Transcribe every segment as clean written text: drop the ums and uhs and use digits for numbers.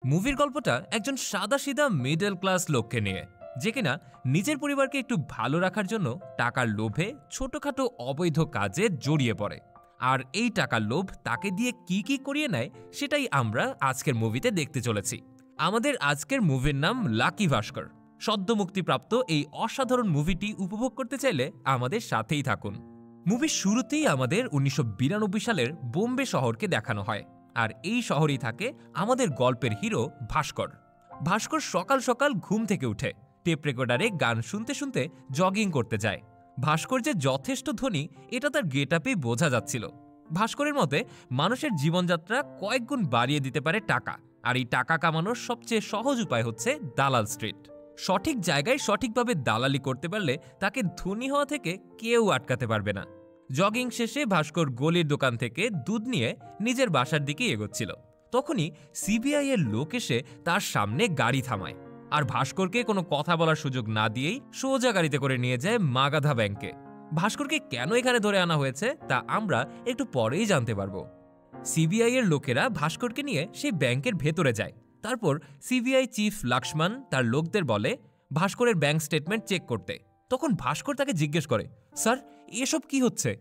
মুভির গল্পটা একজন সাদাসিধা মিডল ক্লাস লোককে নিয়ে, যে কিনা নিজের পরিবারকে একটু ভালো রাখার জন্য টাকার লোভে ছোটখাটো অবৈধ কাজে জড়িয়ে পড়ে। আর এই টাকার লোভ তাকে দিয়ে কি কি করিয়ে নেয় সেটাই আমরা আজকের মুভিতে দেখতে চলেছি। আমাদের আজকের মুভির নাম লাকি ভাস্কর। সদ্য মুক্তিপ্রাপ্ত এই অসাধারণ মুভিটি উপভোগ করতে চাইলে আমাদের সাথেই থাকুন। মুভির শুরুতেই আমাদের 1992 সালের বোম্বে শহরকে দেখানো হয়, আর এই শহরেই থাকে আমাদের গল্পের হিরো ভাস্কর। ভাস্কর সকাল সকাল ঘুম থেকে উঠে টেপ রেকর্ডারে গান শুনতে শুনতে জগিং করতে যায়। ভাস্কর যে যথেষ্ট ধনী এটা তার গেট আপেই বোঝা যাচ্ছিল। ভাস্করের মতে মানুষের জীবনযাত্রা কয়েক গুণ বাড়িয়ে দিতে পারে টাকা, আর এই টাকা কামানোর সবচেয়ে সহজ উপায় হচ্ছে দালাল স্ট্রিট। সঠিক জায়গায় সঠিকভাবে দালালি করতে পারলে তাকে ধনী হওয়া থেকে কেউ আটকাতে পারবে না। জগিং শেষে ভাস্কর গলির দোকান থেকে দুধ নিয়ে নিজের বাসার দিকে এগোচ্ছিল। তখনই সিবিআই এর লোক এসে তার সামনে গাড়ি থামায়, আর ভাস্করকে কোনো কথা বলার সুযোগ না দিয়েই সোজা গাড়িতে করে নিয়ে যায় মাগাধা ব্যাংকে। ভাস্করকে কেন এখানে ধরে আনা হয়েছে তা আমরা একটু পরেই জানতে পারবো। সিবিআই এর লোকেরা ভাস্করকে নিয়ে সেই ব্যাংকের ভেতরে যায়। তারপর সিবিআই চিফ লক্ষ্মণ তার লোকদের বলে ভাস্করের ব্যাংক স্টেটমেন্ট চেক করতে। তখন ভাস্কর তাকে জিজ্ঞেস করে, স্যার এসব কি হচ্ছে?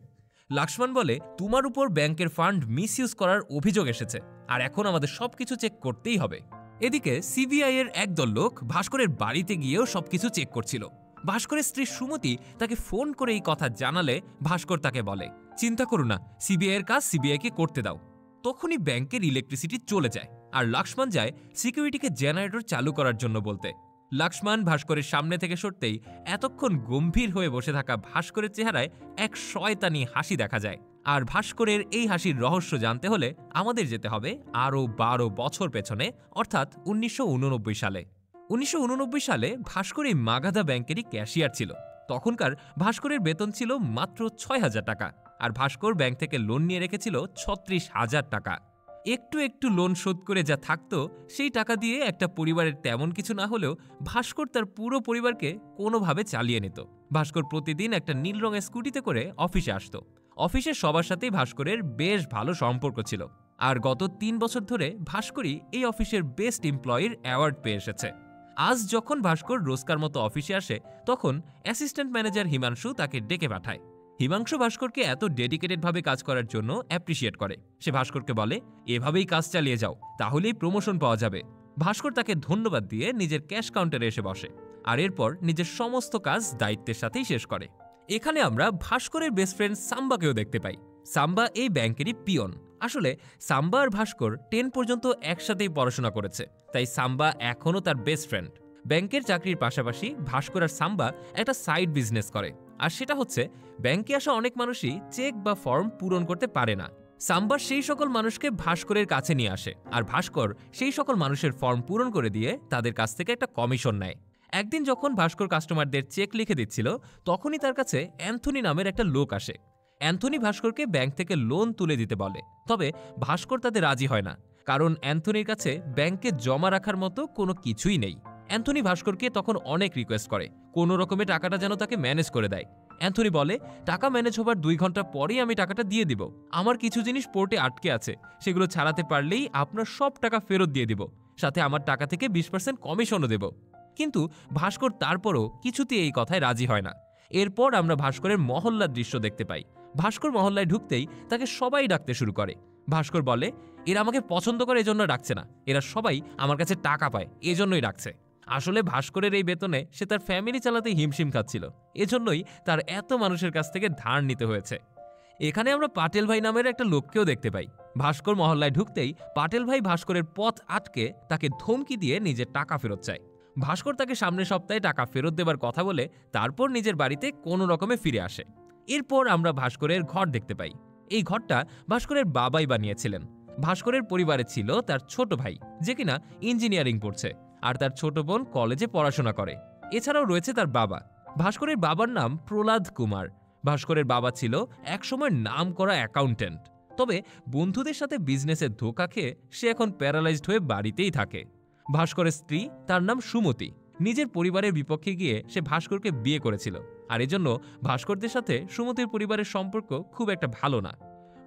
লক্ষ্মণ বলে, তোমার উপর ব্যাংকের ফান্ড মিসইউজ করার অভিযোগ এসেছে, আর এখন আমাদের সবকিছু চেক করতেই হবে। এদিকে সিবিআই এর একদল লোক ভাস্করের বাড়িতে গিয়েও সবকিছু চেক করছিল। ভাস্করের স্ত্রী সুমতি তাকে ফোন করে এই কথা জানালে ভাস্কর তাকে বলে, চিন্তা করো না, সিবিআই এর কাজ সিবিআই কে করতে দাও। তখনই ব্যাংকের ইলেকট্রিসিটি চলে যায়, আর লক্ষ্মণ যায় সিকিউরিটিকে জেনারেটর চালু করার জন্য বলতে। লক্ষ্মণ ভাস্করের সামনে থেকে সরতেই এতক্ষণ গম্ভীর হয়ে বসে থাকা ভাস্করের চেহারায় এক শয়তানি হাসি দেখা যায়। আর ভাস্করের এই হাসির রহস্য জানতে হলে আমাদের যেতে হবে আরও 12 বছর পেছনে, অর্থাৎ 1989 সালে। 1989 সালে ভাস্কর এই মাগাধা ব্যাংকেরই ক্যাশিয়ার ছিল। তখনকার ভাস্করের বেতন ছিল মাত্র 6,000 টাকা, আর ভাস্কর ব্যাংক থেকে লোন নিয়ে রেখেছিল 36,000 টাকা। একটু একটু লোন শোধ করে যা থাকতো সেই টাকা দিয়ে একটা পরিবারের তেমন কিছু না হলেও ভাস্কর তার পুরো পরিবারকে কোনোভাবে চালিয়ে নিত। ভাস্কর প্রতিদিন একটা নীল রঙের স্কুটিতে করে অফিসে আসতো। অফিসের সবার সাথেই ভাস্করের বেশ ভালো সম্পর্ক ছিল, আর গত 3 বছর ধরে ভাস্করই এই অফিসের বেস্ট এমপ্লয়ির অ্যাওয়ার্ড পেয়ে এসেছে। আজ যখন ভাস্কর রোজকার মতো অফিসে আসে তখন অ্যাসিস্ট্যান্ট ম্যানেজার হিমাংশু তাকে ডেকে পাঠায়। হিমাংশু ভাস্করকে এত ডেডিকেটেডভাবে কাজ করার জন্য অ্যাপ্রিসিয়েট করে। সে ভাস্করকে বলে, এভাবেই কাজ চালিয়ে যাও, তাহলেই প্রমোশন পাওয়া যাবে। ভাস্কর তাকে ধন্যবাদ দিয়ে নিজের ক্যাশ কাউন্টারে এসে বসে, আর এরপর নিজের সমস্ত কাজ দায়িত্বের সাথেই শেষ করে। এখানে আমরা ভাস্করের বেস্ট ফ্রেন্ড সাম্বাকেও দেখতে পাই। সাম্বা এই ব্যাংকেরই পিয়ন। আসলে সাম্বা আর ভাস্কর 10 পর্যন্ত একসাথেই পড়াশোনা করেছে, তাই সাম্বা এখনও তার বেস্ট ফ্রেন্ড। ব্যাংকের চাকরির পাশাপাশি ভাস্কর আর সাম্বা একটা সাইড বিজনেস করে, আর সেটা হচ্ছে ব্যাংকে আসা অনেক মানুষই চেক বা ফর্ম পূরণ করতে পারে না। সাম্বা সেই সকল মানুষকে ভাস্করের কাছে নিয়ে আসে, আর ভাস্কর সেই সকল মানুষের ফর্ম পূরণ করে দিয়ে তাদের কাছ থেকে একটা কমিশন নেয়। একদিন যখন ভাস্কর কাস্টমারদের চেক লিখে দিচ্ছিল তখনই তার কাছে অ্যান্থনি নামের একটা লোক আসে। অ্যান্থনি ভাস্করকে ব্যাংক থেকে লোন তুলে দিতে বলে, তবে ভাস্কর তাতে রাজি হয় না, কারণ অ্যান্থনির কাছে ব্যাংকে জমা রাখার মতো কোনো কিছুই নেই। অ্যান্থনি ভাস্করকে তখন অনেক রিকোয়েস্ট করে কোনো রকমে টাকাটা যেন তাকে ম্যানেজ করে দেয়। অ্যান্থনি বলে, টাকা ম্যানেজ হবার 2 ঘন্টা পরেই আমি টাকাটা দিয়ে দিব। আমার কিছু জিনিস পোর্টে আটকে আছে, সেগুলো ছাড়াতে পারলেই আপনার সব টাকা ফেরত দিয়ে দিব, সাথে আমার টাকা থেকে 20% কমিশনও দেব। কিন্তু ভাস্কর তারপরও কিছুতেই এই কথায় রাজি হয় না। এরপর আমরা ভাস্করের মহল্লার দৃশ্য দেখতে পাই। ভাস্কর মহল্লায় ঢুকতেই তাকে সবাই ডাকতে শুরু করে। ভাস্কর বলে, এরা আমাকে পছন্দ করে এজন্য ডাকছে না, এরা সবাই আমার কাছে টাকা পায় এজন্যই ডাকছে। আসলে ভাস্করের এই বেতনে সে তার ফ্যামিলি চালাতে হিমশিম খাচ্ছিল, এজন্যই তার এত মানুষের কাছ থেকে ধার নিতে হয়েছে। এখানে আমরা পাটেল ভাই নামের একটা লোককেও দেখতে পাই। ভাস্কর মহল্লায় ঢুকতেই পাটেল ভাই ভাস্করের পথ আটকে তাকে ধমকি দিয়ে নিজের টাকা ফেরত চায়। ভাস্কর তাকে সামনের সপ্তাহে টাকা ফেরত দেবার কথা বলে তারপর নিজের বাড়িতে কোনো রকমে ফিরে আসে। এরপর আমরা ভাস্করের ঘর দেখতে পাই। এই ঘরটা ভাস্করের বাবাই বানিয়েছিলেন। ভাস্করের পরিবারে ছিল তার ছোট ভাই, যে কিনা ইঞ্জিনিয়ারিং পড়ছে, আর তার ছোট বোন কলেজে পড়াশোনা করে। এছাড়াও রয়েছে তার বাবা। ভাস্করের বাবার নাম প্রহ্লাদ কুমার। ভাস্করের বাবা ছিল একসময় নামকরা অ্যাকাউন্টেন্ট, তবে বন্ধুদের সাথে বিজনেসে ধোঁকা খেয়ে সে এখন প্যারালাইজড হয়ে বাড়িতেই থাকে। ভাস্করের স্ত্রী, তার নাম সুমতি। নিজের পরিবারের বিপক্ষে গিয়ে সে ভাস্করকে বিয়ে করেছিল, আর এজন্য ভাস্করদের সাথে সুমতির পরিবারের সম্পর্ক খুব একটা ভালো না।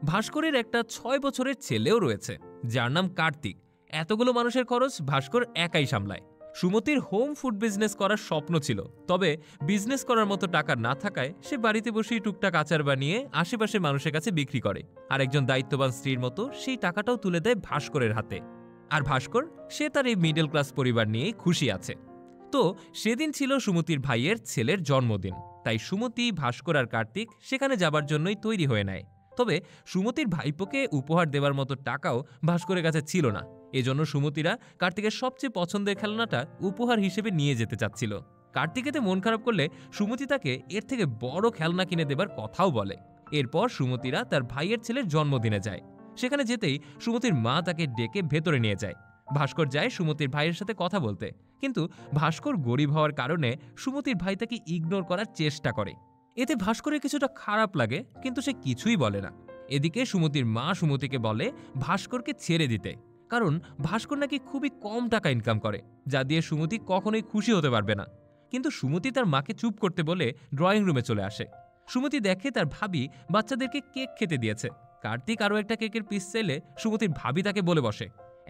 ভাস্করের একটা 6 বছরের ছেলেও রয়েছে, যার নাম কার্তিক। এতগুলো মানুষের খরচ ভাস্কর একাই সামলায়। সুমতির হোম ফুড বিজনেস করার স্বপ্ন ছিল, তবে বিজনেস করার মতো টাকা না থাকায় সে বাড়িতে বসেই টুকটাক আচার বানিয়ে আশেপাশের মানুষের কাছে বিক্রি করে। আর একজন দায়িত্ববান স্ত্রীর মতো সেই টাকাটাও তুলে দেয় ভাস্করের হাতে। আর ভাস্কর সে তার এই মিডল ক্লাস পরিবার নিয়েই খুশি আছে। তো সেদিন ছিল সুমতির ভাইয়ের ছেলের জন্মদিন, তাই সুমতি, ভাস্কর আর কার্তিক সেখানে যাবার জন্যই তৈরি হয়ে নেয়। তবে সুমতির ভাইপোকে উপহার দেওয়ার মতো টাকাও ভাস্করের কাছে ছিল না। এজন্য সুমতিরা কার্তিকের সবচেয়ে পছন্দের খেলনাটা উপহার হিসেবে নিয়ে যেতে চাচ্ছিল। কার্তিক এতে মন খারাপ করলে সুমতি তাকে এর থেকে বড় খেলনা কিনে দেবার কথাও বলে। এরপর সুমতিরা তার ভাইয়ের ছেলের জন্মদিনে যায়। সেখানে যেতেই সুমতির মা তাকে ডেকে ভেতরে নিয়ে যায়। ভাস্কর যায় সুমতির ভাইয়ের সাথে কথা বলতে, কিন্তু ভাস্কর গরিব হওয়ার কারণে সুমতির ভাই তাকে ইগনোর করার চেষ্টা করে। এতে ভাস্করের কিছুটা খারাপ লাগে, কিন্তু সে কিছুই বলে না। এদিকে সুমতির মা সুমতিকে বলে ভাস্করকে ছেড়ে দিতে, কারণ ভাস্কর নাকি খুবই কম টাকা ইনকাম করে, যা দিয়ে সুমতি কখনোই খুশি হতে পারবে না। কিন্তু সুমতি তার মাকে চুপ করতে বলে ড্রয়িং রুমে চলে আসে। সুমতি দেখে তার ভাবি বাচ্চাদেরকে কেক খেতে দিয়েছে। কার্তিক আরও একটা কেকের পিস চাইলে সুমতির ভাবি তাকে বলে বসে,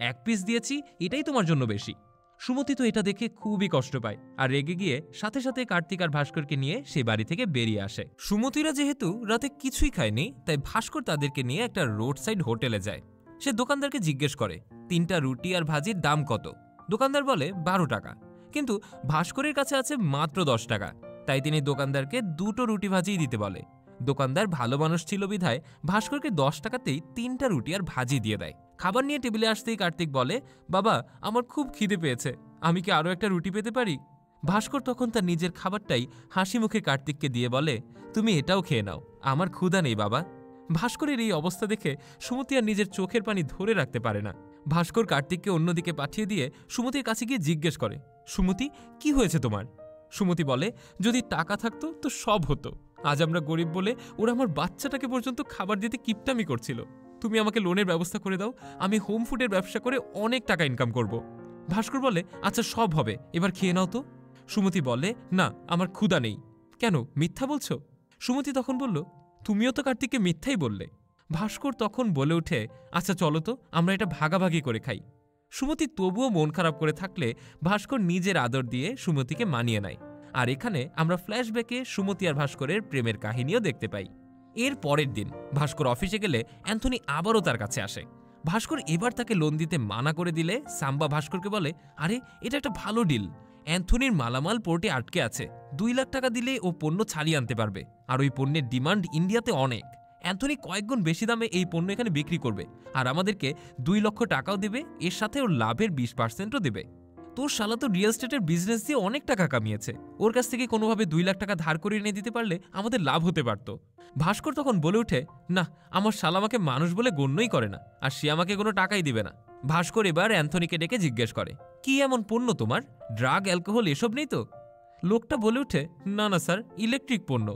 এক পিস দিয়েছি, এটাই তোমার জন্য বেশি। সুমতি তো এটা দেখে খুবই কষ্ট পায়, আর রেগে গিয়ে সাথে সাথে কার্তিক আর ভাস্করকে নিয়ে সেই বাড়ি থেকে বেরিয়ে আসে। সুমতিরা যেহেতু রাতে কিছুই খায়নি, তাই ভাস্কর তাদেরকে নিয়ে একটা রোড সাইড হোটেলে যায়। সে দোকানদারকে জিজ্ঞেস করে 3টা রুটি আর ভাজির দাম কত। দোকানদার বলে 12 টাকা, কিন্তু ভাস্করের কাছে আছে মাত্র 10 টাকা, তাই তিনি দোকানদারকে 2টো রুটি ভাজিই দিতে বলে। দোকানদার ভালো মানুষ ছিল বিধায় ভাস্করকে 10 টাকাতেই 3টা রুটি আর ভাজি দিয়ে দেয়। খাবার নিয়ে টেবিলে আসতেই কার্তিক বলে, বাবা আমার খুব খিদে পেয়েছে, আমি কি আরও একটা রুটি পেতে পারি? ভাস্কর তখন তার নিজের খাবারটাই হাসি মুখে কার্তিককে দিয়ে বলে, তুমি এটাও খেয়ে নাও, আমার ক্ষুধা নেই বাবা। ভাস্করের এই অবস্থা দেখে সুমতি আর নিজের চোখের পানি ধরে রাখতে পারে না। ভাস্কর কার্তিককে অন্যদিকে পাঠিয়ে দিয়ে সুমতির কাছে গিয়ে জিজ্ঞেস করে, সুমতি কি হয়েছে তোমার? সুমতি বলে, যদি টাকা থাকতো তো সব হতো, আজ আমরা গরিব বলে ওরা আমার বাচ্চাটাকে পর্যন্ত খাবার দিতে কিপটামি করছিল। তুমি আমাকে লোনের ব্যবস্থা করে দাও, আমি হোম ফুডের ব্যবসা করে অনেক টাকা ইনকাম করব। ভাস্কর বলে, আচ্ছা সব হবে, এবার খেয়ে নাও তো। সুমতি বলে, না আমার ক্ষুধা নেই। কেন, মিথ্যা বলছো? সুমতি তখন বলল, তুমিও তো কার্তিককে মিথ্যাই বললে। ভাস্কর তখন বলে ওঠে, আচ্ছা চলো তো আমরা এটা ভাগাভাগি করে খাই। সুমতি তবুও মন খারাপ করে থাকলে ভাস্কর নিজের আদর দিয়ে সুমতিকে মানিয়ে নেয়। আর এখানে আমরা ফ্ল্যাশব্যাকে সুমতি আর ভাস্করের প্রেমের কাহিনীও দেখতে পাই। এর পরের দিন ভাস্কর অফিসে গেলে অ্যান্থনি আবারও তার কাছে আসে। ভাস্কর এবার তাকে লোন দিতে মানা করে দিলে সাম্বা ভাস্করকে বলে, আরে এটা একটা ভালো ডিল, অ্যান্থনির মালামাল পোর্টে আটকে আছে, 2 লাখ টাকা দিলে ও পণ্য ছাড়িয়ে আনতে পারবে, আর ওই পণ্যের ডিমান্ড ইন্ডিয়াতে অনেক। অ্যান্থনি কয়েক গুণ বেশি দামে এই পণ্য এখানে বিক্রি করবে, আর আমাদেরকে 2 লক্ষ টাকাও দেবে, এর সাথে ওর লাভের 20%ও দেবে। তোর শালা তো রিয়েল এস্টেটের বিজনেস দিয়ে অনেক টাকা কামিয়েছে, ওর কাছ থেকে কোনোভাবে 2 লাখ টাকা ধার করে এনে দিতে পারলে আমাদের লাভ হতে পারত। ভাস্কর তখন বলে ওঠে, না আমার শালা আমাকে মানুষ বলে গণ্যই করে না, আর সে আমাকে কোনো টাকাই দিবে না। ভাস্কর এবার অ্যান্থনিকে ডেকে জিজ্ঞেস করে, কি এমন পণ্য তোমার, ড্রাগ অ্যালকোহল এসব নেই তো? লোকটা বলে ওঠে, না না স্যার, ইলেকট্রিক পণ্য।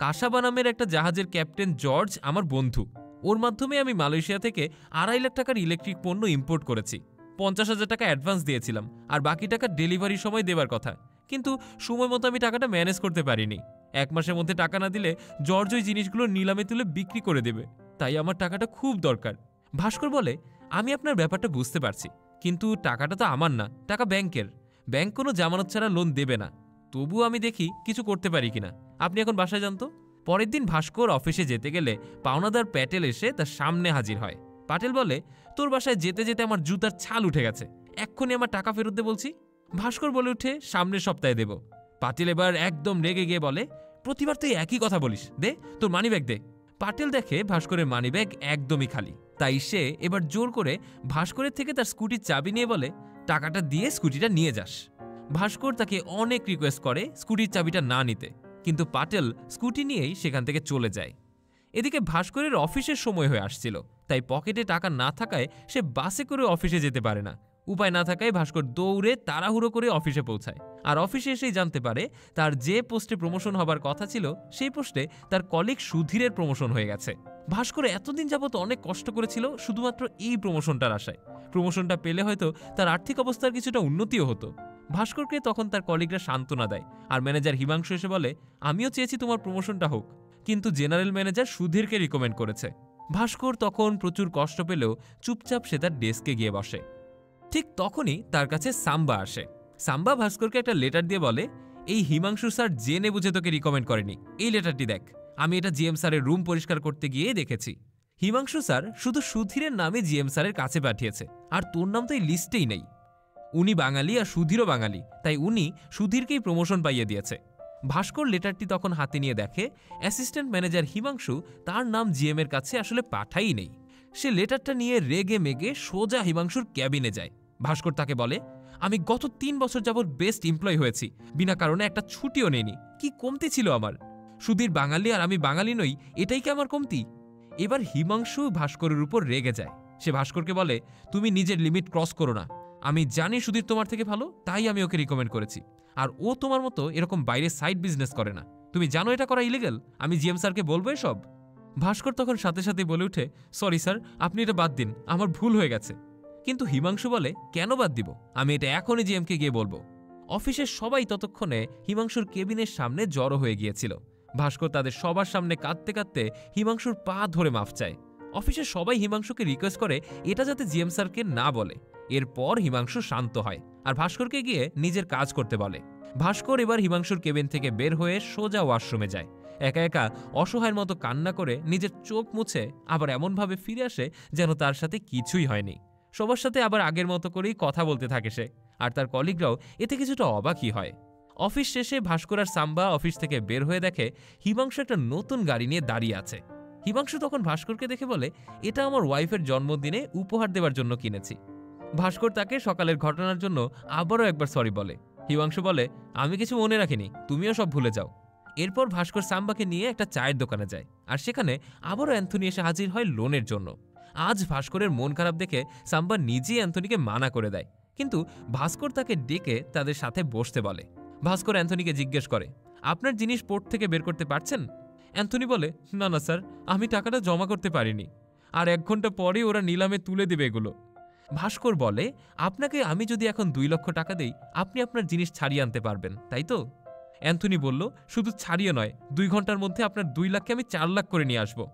কাসাবা নামের একটা জাহাজের ক্যাপ্টেন জর্জ আমার বন্ধু, ওর মাধ্যমে আমি মালয়েশিয়া থেকে 2.5 লাখ টাকার ইলেকট্রিক পণ্য ইম্পোর্ট করেছি। 50,000 টাকা অ্যাডভান্স দিয়েছিলাম, আর বাকি টাকা ডেলিভারির সময় দেবার কথা, কিন্তু সময় মতো আমি টাকাটা ম্যানেজ করতে পারিনি। 1 মাসের মধ্যে টাকা না দিলে জর্জ ওই জিনিসগুলো নিলামে তুলে বিক্রি করে দেবে, তাই আমার টাকাটা খুব দরকার। ভাস্কর বলে, আমি আপনার ব্যাপারটা বুঝতে পারছি, কিন্তু টাকাটা তো আমার না, টাকা ব্যাংকের, ব্যাংক কোনো জামানত ছাড়া লোন দেবে না। তবুও আমি দেখি কিছু করতে পারি কিনা, আপনি এখন বাসায় যান তো। পরের দিন ভাস্কর অফিসে যেতে গেলে পাওনাদার প্যাটেল এসে তার সামনে হাজির হয়। পাটেল বলে, তোর বাসায় যেতে যেতে আমার জুতার ছাল উঠে গেছে, এক্ষুনি আমার টাকা ফেরত দে বলছি। ভাস্কর বলে উঠে, সামনের সপ্তাহে দেব। পাটেল এবার একদম রেগে গিয়ে বলে, প্রতিবার তুই একই কথা বলিস, দে তোর মানিব্যাগ দে। পাটেল দেখে ভাস্করের মানিব্যাগ একদমই খালি, তাই সে এবার জোর করে ভাস্করের থেকে তার স্কুটির চাবি নিয়ে বলে, টাকাটা দিয়ে স্কুটিটা নিয়ে যাস। ভাস্কর তাকে অনেক রিকোয়েস্ট করে স্কুটির চাবিটা না নিতে, কিন্তু পাটেল স্কুটি নিয়েই সেখান থেকে চলে যায়। এদিকে ভাস্করের অফিসের সময় হয়ে আসছিল, তাই পকেটে টাকা না থাকায় সে বাসে করে অফিসে যেতে পারে না। উপায় না থাকায় ভাস্কর দৌড়ে তাড়াহুড়ো করে অফিসে পৌঁছায়, আর অফিসে এসেই জানতে পারে তার যে পোস্টে প্রমোশন হবার কথা ছিল সেই পোস্টে তার কলিগ সুধীরের প্রমোশন হয়ে গেছে। ভাস্কর এতদিন যাবত অনেক কষ্ট করেছিল শুধুমাত্র এই প্রমোশনটার আশায়। প্রমোশনটা পেলে হয়তো তার আর্থিক অবস্থার কিছুটা উন্নতিও হতো। ভাস্করকে তখন তার কলিগরা সান্ত্বনা দেয়, আর ম্যানেজার হিমাংশু এসে বলে, আমিও চেয়েছি তোমার প্রমোশনটা হোক, কিন্তু জেনারেল ম্যানেজার সুধীরকে রিকমেন্ড করেছে। ভাস্কর তখন প্রচুর কষ্ট পেলেও চুপচাপ সে তার ডেস্কে গিয়ে বসে। ঠিক তখনই তার কাছে সাম্বা আসে। সাম্বা ভাস্করকে একটা লেটার দিয়ে বলে, এই হিমাংশু স্যার জেনে বুঝে তোকে রিকমেন্ড করেনি, এই লেটারটি দেখ, আমি এটা জিএম স্যারের রুম পরিষ্কার করতে গিয়ে দেখেছি। হিমাংশু স্যার শুধু সুধীরের নামে জিএম স্যারের কাছে পাঠিয়েছে, আর তোর নাম তো এই লিস্টেই নেই। উনি বাঙালি আর সুধীরও বাঙালি, তাই উনি সুধীরকেই প্রমোশন পাইয়ে দিয়েছে। ভাস্কর লেটারটি তখন হাতে নিয়ে দেখে অ্যাসিস্ট্যান্ট ম্যানেজার হিমাংশু তার নাম জিএম এর কাছে আসলে পাঠাই নেই। সে লেটারটা নিয়ে রেগে মেগে সোজা হিমাংশুর ক্যাবিনে যায়। ভাস্কর তাকে বলে, আমি গত 3 বছর যাবৎ বেস্ট এমপ্লয় হয়েছি, বিনা কারণে একটা ছুটিও নেইনি, কি কমতি ছিল আমার? সুধীর বাঙালি আর আমি বাঙালি নই, এটাই কি আমার কমতি? এবার হিমাংশু ভাস্করের উপর রেগে যায়। সে ভাস্করকে বলে, তুমি নিজের লিমিট ক্রস করো না, আমি জানি সুধীর তোমার থেকে ভালো, তাই আমি ওকে রিকমেন্ড করেছি, আর ও তোমার মতো এরকম বাইরে সাইড বিজনেস করে না, তুমি জানো এটা করা ইলিগাল, আমি জিএম স্যারকে বলবো এসব। ভাস্কর তখন সাথে সাথে বলে উঠে, সরি স্যার, আপনি এটা বাদ দিন, আমার ভুল হয়ে গেছে। কিন্তু হিমাংশু বলে, কেন বাদ দিব, আমি এটা এখনই জিএমকে গিয়ে বলবো। অফিসের সবাই ততক্ষণে হিমাংশুর কেবিনের সামনে জড়ো হয়ে গিয়েছিল। ভাস্কর তাদের সবার সামনে কাঁদতে কাঁদতে হিমাংশুর পা ধরে মাফ চায়। অফিসের সবাই হিমাংশুকে রিকোয়েস্ট করে এটা যাতে জিএম স্যারকে না বলে। এরপর হিমাংশু শান্ত হয় আর ভাস্করকে গিয়ে নিজের কাজ করতে বলে। ভাস্কর এবার হিমাংশুর কেবিন থেকে বের হয়ে সোজা ওয়াশরুমে যায়। একা একা অসহায়ের মতো কান্না করে নিজের চোখ মুছে আবার এমনভাবে ফিরে আসে যেন তার সাথে কিছুই হয়নি। সবার সাথে আবার আগের মতো করেই কথা বলতে থাকে সে, আর তার কলিগরাও এতে কিছুটা অবাকই হয়। অফিস শেষে ভাস্কর আর সাম্বা অফিস থেকে বের হয়ে দেখে হিমাংশু একটা নতুন গাড়ি নিয়ে দাঁড়িয়ে আছে। হিমাংশু তখন ভাস্করকে দেখে বলে, এটা আমার ওয়াইফের জন্মদিনে উপহার দেওয়ার জন্য কিনেছি। ভাস্কর তাকে সকালের ঘটনার জন্য আবারও একবার সরি বলে। হিমাংশু বলে, আমি কিছু মনে রাখিনি, তুমিও সব ভুলে যাও। এরপর ভাস্কর সাম্বাকে নিয়ে একটা চায়ের দোকানে যায়, আর সেখানে আবারও অ্যান্থনি এসে হাজির হয় লোনের জন্য। আজ ভাস্করের মন খারাপ দেখে সাম্বা নিজেই অ্যান্থনিকে মানা করে দেয়, কিন্তু ভাস্কর তাকে ডেকে তাদের সাথে বসতে বলে। ভাস্কর অ্যান্থনিকে জিজ্ঞেস করে, আপনার জিনিস পোর্ট থেকে বের করতে পারছেন? অ্যান্থনি বলে, না না স্যার, আমি টাকাটা জমা করতে পারিনি, আর 1 ঘন্টা পরে ওরা নিলামে তুলে দেবে এগুলো। ভাস্কর বলে, আপনাকে আমি যদি এখন 2 লক্ষ টাকা দেই, আপনি আপনার জিনিস ছাড়িয়ে আনতে পারবেন, তাই তো? অ্যান্থনি বলল, শুধু ছাড়িয়ে নয়, 2 ঘন্টার মধ্যে আপনার 2 লাখকে আমি 4 লাখ করে নিয়ে আসবো।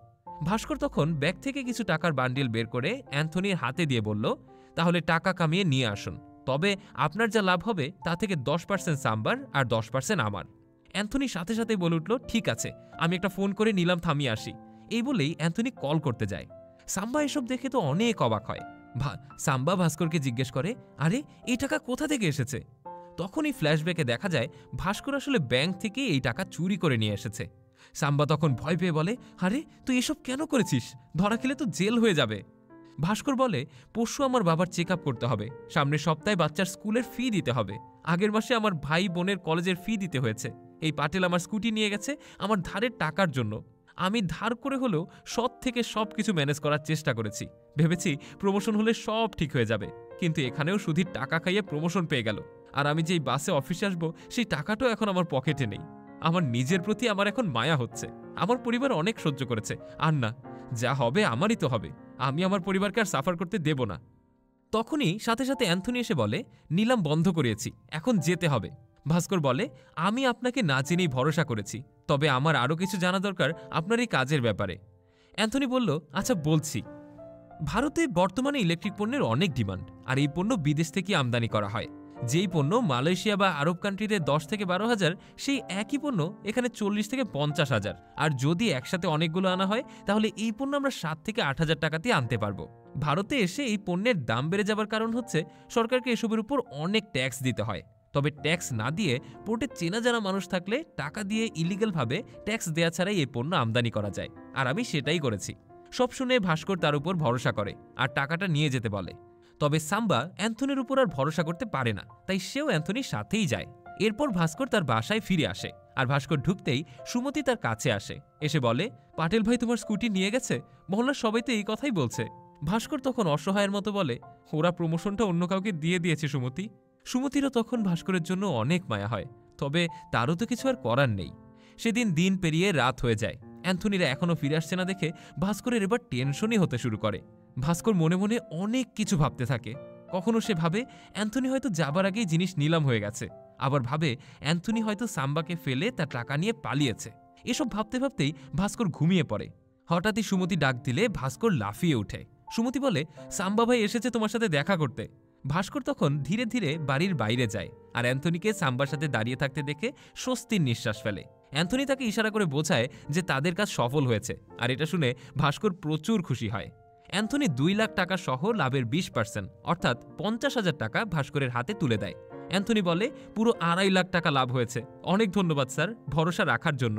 ভাস্কর তখন ব্যাগ থেকে কিছু টাকার বান্ডিল বের করে অ্যান্থনির হাতে দিয়ে বলল, তাহলে টাকা কামিয়ে নিয়ে আসুন, তবে আপনার যা লাভ হবে তা থেকে 10% সাম্বার আর 10% আমার। অ্যান্থনি সাথে সাথে বলে উঠল, ঠিক আছে, আমি একটা ফোন করে নিলাম থামিয়ে আসি। এই বলেই অ্যান্থনি কল করতে যায়। সাম্বা এসব দেখে তো অনেক অবাক হয়। সাম্বা ভাস্করকে জিজ্ঞেস করে, আরে এই টাকা কোথা থেকে এসেছে? তখনই ফ্ল্যাশব্যাকে দেখা যায় ভাস্কর আসলে ব্যাংক থেকে এই টাকা চুরি করে নিয়ে এসেছে। সাম্বা তখন ভয় পেয়ে বলে, আরে তুই এসব কেন করেছিস? ধরা খেলে তো জেল হয়ে যাবে। ভাস্কর বলে, পরশু আমার বাবার চেক আপ করতে হবে, সামনের সপ্তাহে বাচ্চার স্কুলের ফি দিতে হবে, আগের মাসে আমার ভাই বোনের কলেজের ফি দিতে হয়েছে, এই পাটেল আমার স্কুটি নিয়ে গেছে আমার ধারের টাকার জন্য। আমি ধার করে হলেও সৎ থেকে সব কিছু ম্যানেজ করার চেষ্টা করেছি, ভেবেছি প্রমোশন হলে সব ঠিক হয়ে যাবে, কিন্তু এখানেও সুধীর টাকা খাইয়ে প্রমোশন পেয়ে গেল, আর আমি যেই বাসে অফিসে আসবো সেই টাকাটাও এখন আমার পকেটে নেই। আমার নিজের প্রতি আমার এখন মায়া হচ্ছে। আমার পরিবার অনেক সহ্য করেছে, আর না, যা হবে আমারই তো হবে, আমি আমার পরিবারকে আর সাফার করতে দেব না। তখনই সাথে সাথে অ্যান্থনি এসে বলে, নিলাম বন্ধ করিয়েছি, এখন যেতে হবে। ভাস্কর বলে, আমি আপনাকে না জেনেই ভরসা করেছি, তবে আমার আরও কিছু জানা দরকার আপনার এই কাজের ব্যাপারে। অ্যান্থনি বলল, আচ্ছা বলছি। ভারতে বর্তমানে ইলেকট্রিক পণ্যের অনেক ডিমান্ড, আর এই পণ্য বিদেশ থেকে আমদানি করা হয়। যেই পণ্য মালয়েশিয়া বা আরব কান্ট্রিতে 10 থেকে 12,000, সেই একই পণ্য এখানে 40 থেকে 50,000। আর যদি একসাথে অনেকগুলো আনা হয় তাহলে এই পণ্য আমরা 7 থেকে 8,000 টাকাতে আনতে পারবো। ভারতে এসে এই পণ্যের দাম বেড়ে যাবার কারণ হচ্ছে সরকারকে এসবের উপর অনেক ট্যাক্স দিতে হয়। তবে ট্যাক্স না দিয়ে পোর্টে চেনা জানা মানুষ থাকলে টাকা দিয়ে ইলিগালভাবে ট্যাক্স দেয়া ছাড়াই এই পণ্য আমদানি করা যায়, আর আমি সেটাই করেছি। সব শুনে ভাস্কর তার উপর ভরসা করে আর টাকাটা নিয়ে যেতে বলে। তবে সাম্বা অ্যান্থনির উপর আর ভরসা করতে পারে না, তাই সেও অ্যান্থনির সাথেই যায়। এরপর ভাস্কর তার বাসায় ফিরে আসে, আর ভাস্কর ঢুকতেই সুমতি তার কাছে আসে, এসে বলে, পাটেল ভাই তোমার স্কুটি নিয়ে গেছে, মহল্লার সবাই তো এই কথাই বলছে। ভাস্কর তখন অসহায়ের মতো বলে, ওরা প্রমোশনটা অন্য কাউকে দিয়ে দিয়েছে সুমতি। সুমতিরও তখন ভাস্করের জন্য অনেক মায়া হয়, তবে তারও তো কিছু আর করার নেই। সেদিন দিন পেরিয়ে রাত হয়ে যায়, অ্যান্থনিরা এখনো ফিরে আসছে না দেখে ভাস্করের এবার টেনশনই হতে শুরু করে। ভাস্কর মনে মনে অনেক কিছু ভাবতে থাকে। কখনো সে ভাবে অ্যান্থনি হয়তো যাবার আগেই জিনিস নিলাম হয়ে গেছে, আবার ভাবে অ্যান্থনি হয়তো সাম্বাকে ফেলে তার টাকা নিয়ে পালিয়েছে। এসব ভাবতে ভাবতেই ভাস্কর ঘুমিয়ে পড়ে। হঠাৎই সুমতি ডাক দিলে ভাস্কর লাফিয়ে ওঠে। সুমতি বলে, সাম্বা ভাই এসেছে তোমার সাথে দেখা করতে। ভাস্কর তখন ধীরে ধীরে বাড়ির বাইরে যায় আর অ্যান্থনিকে সাম্বার সাথে দাঁড়িয়ে থাকতে দেখে স্বস্তির নিঃশ্বাস ফেলে। অ্যান্থনি তাকে ইশারা করে বোঝায় যে তাদের কাজ সফল হয়েছে, আর এটা শুনে ভাস্কর প্রচুর খুশি হয়। অ্যান্থনি 2 লাখ টাকা সহ লাভের 20% অর্থাৎ 50,000 টাকা ভাস্করের হাতে তুলে দেয়। অ্যান্থনি বলে, পুরো 2.5 লাখ টাকা লাভ হয়েছে, অনেক ধন্যবাদ স্যার ভরসা রাখার জন্য।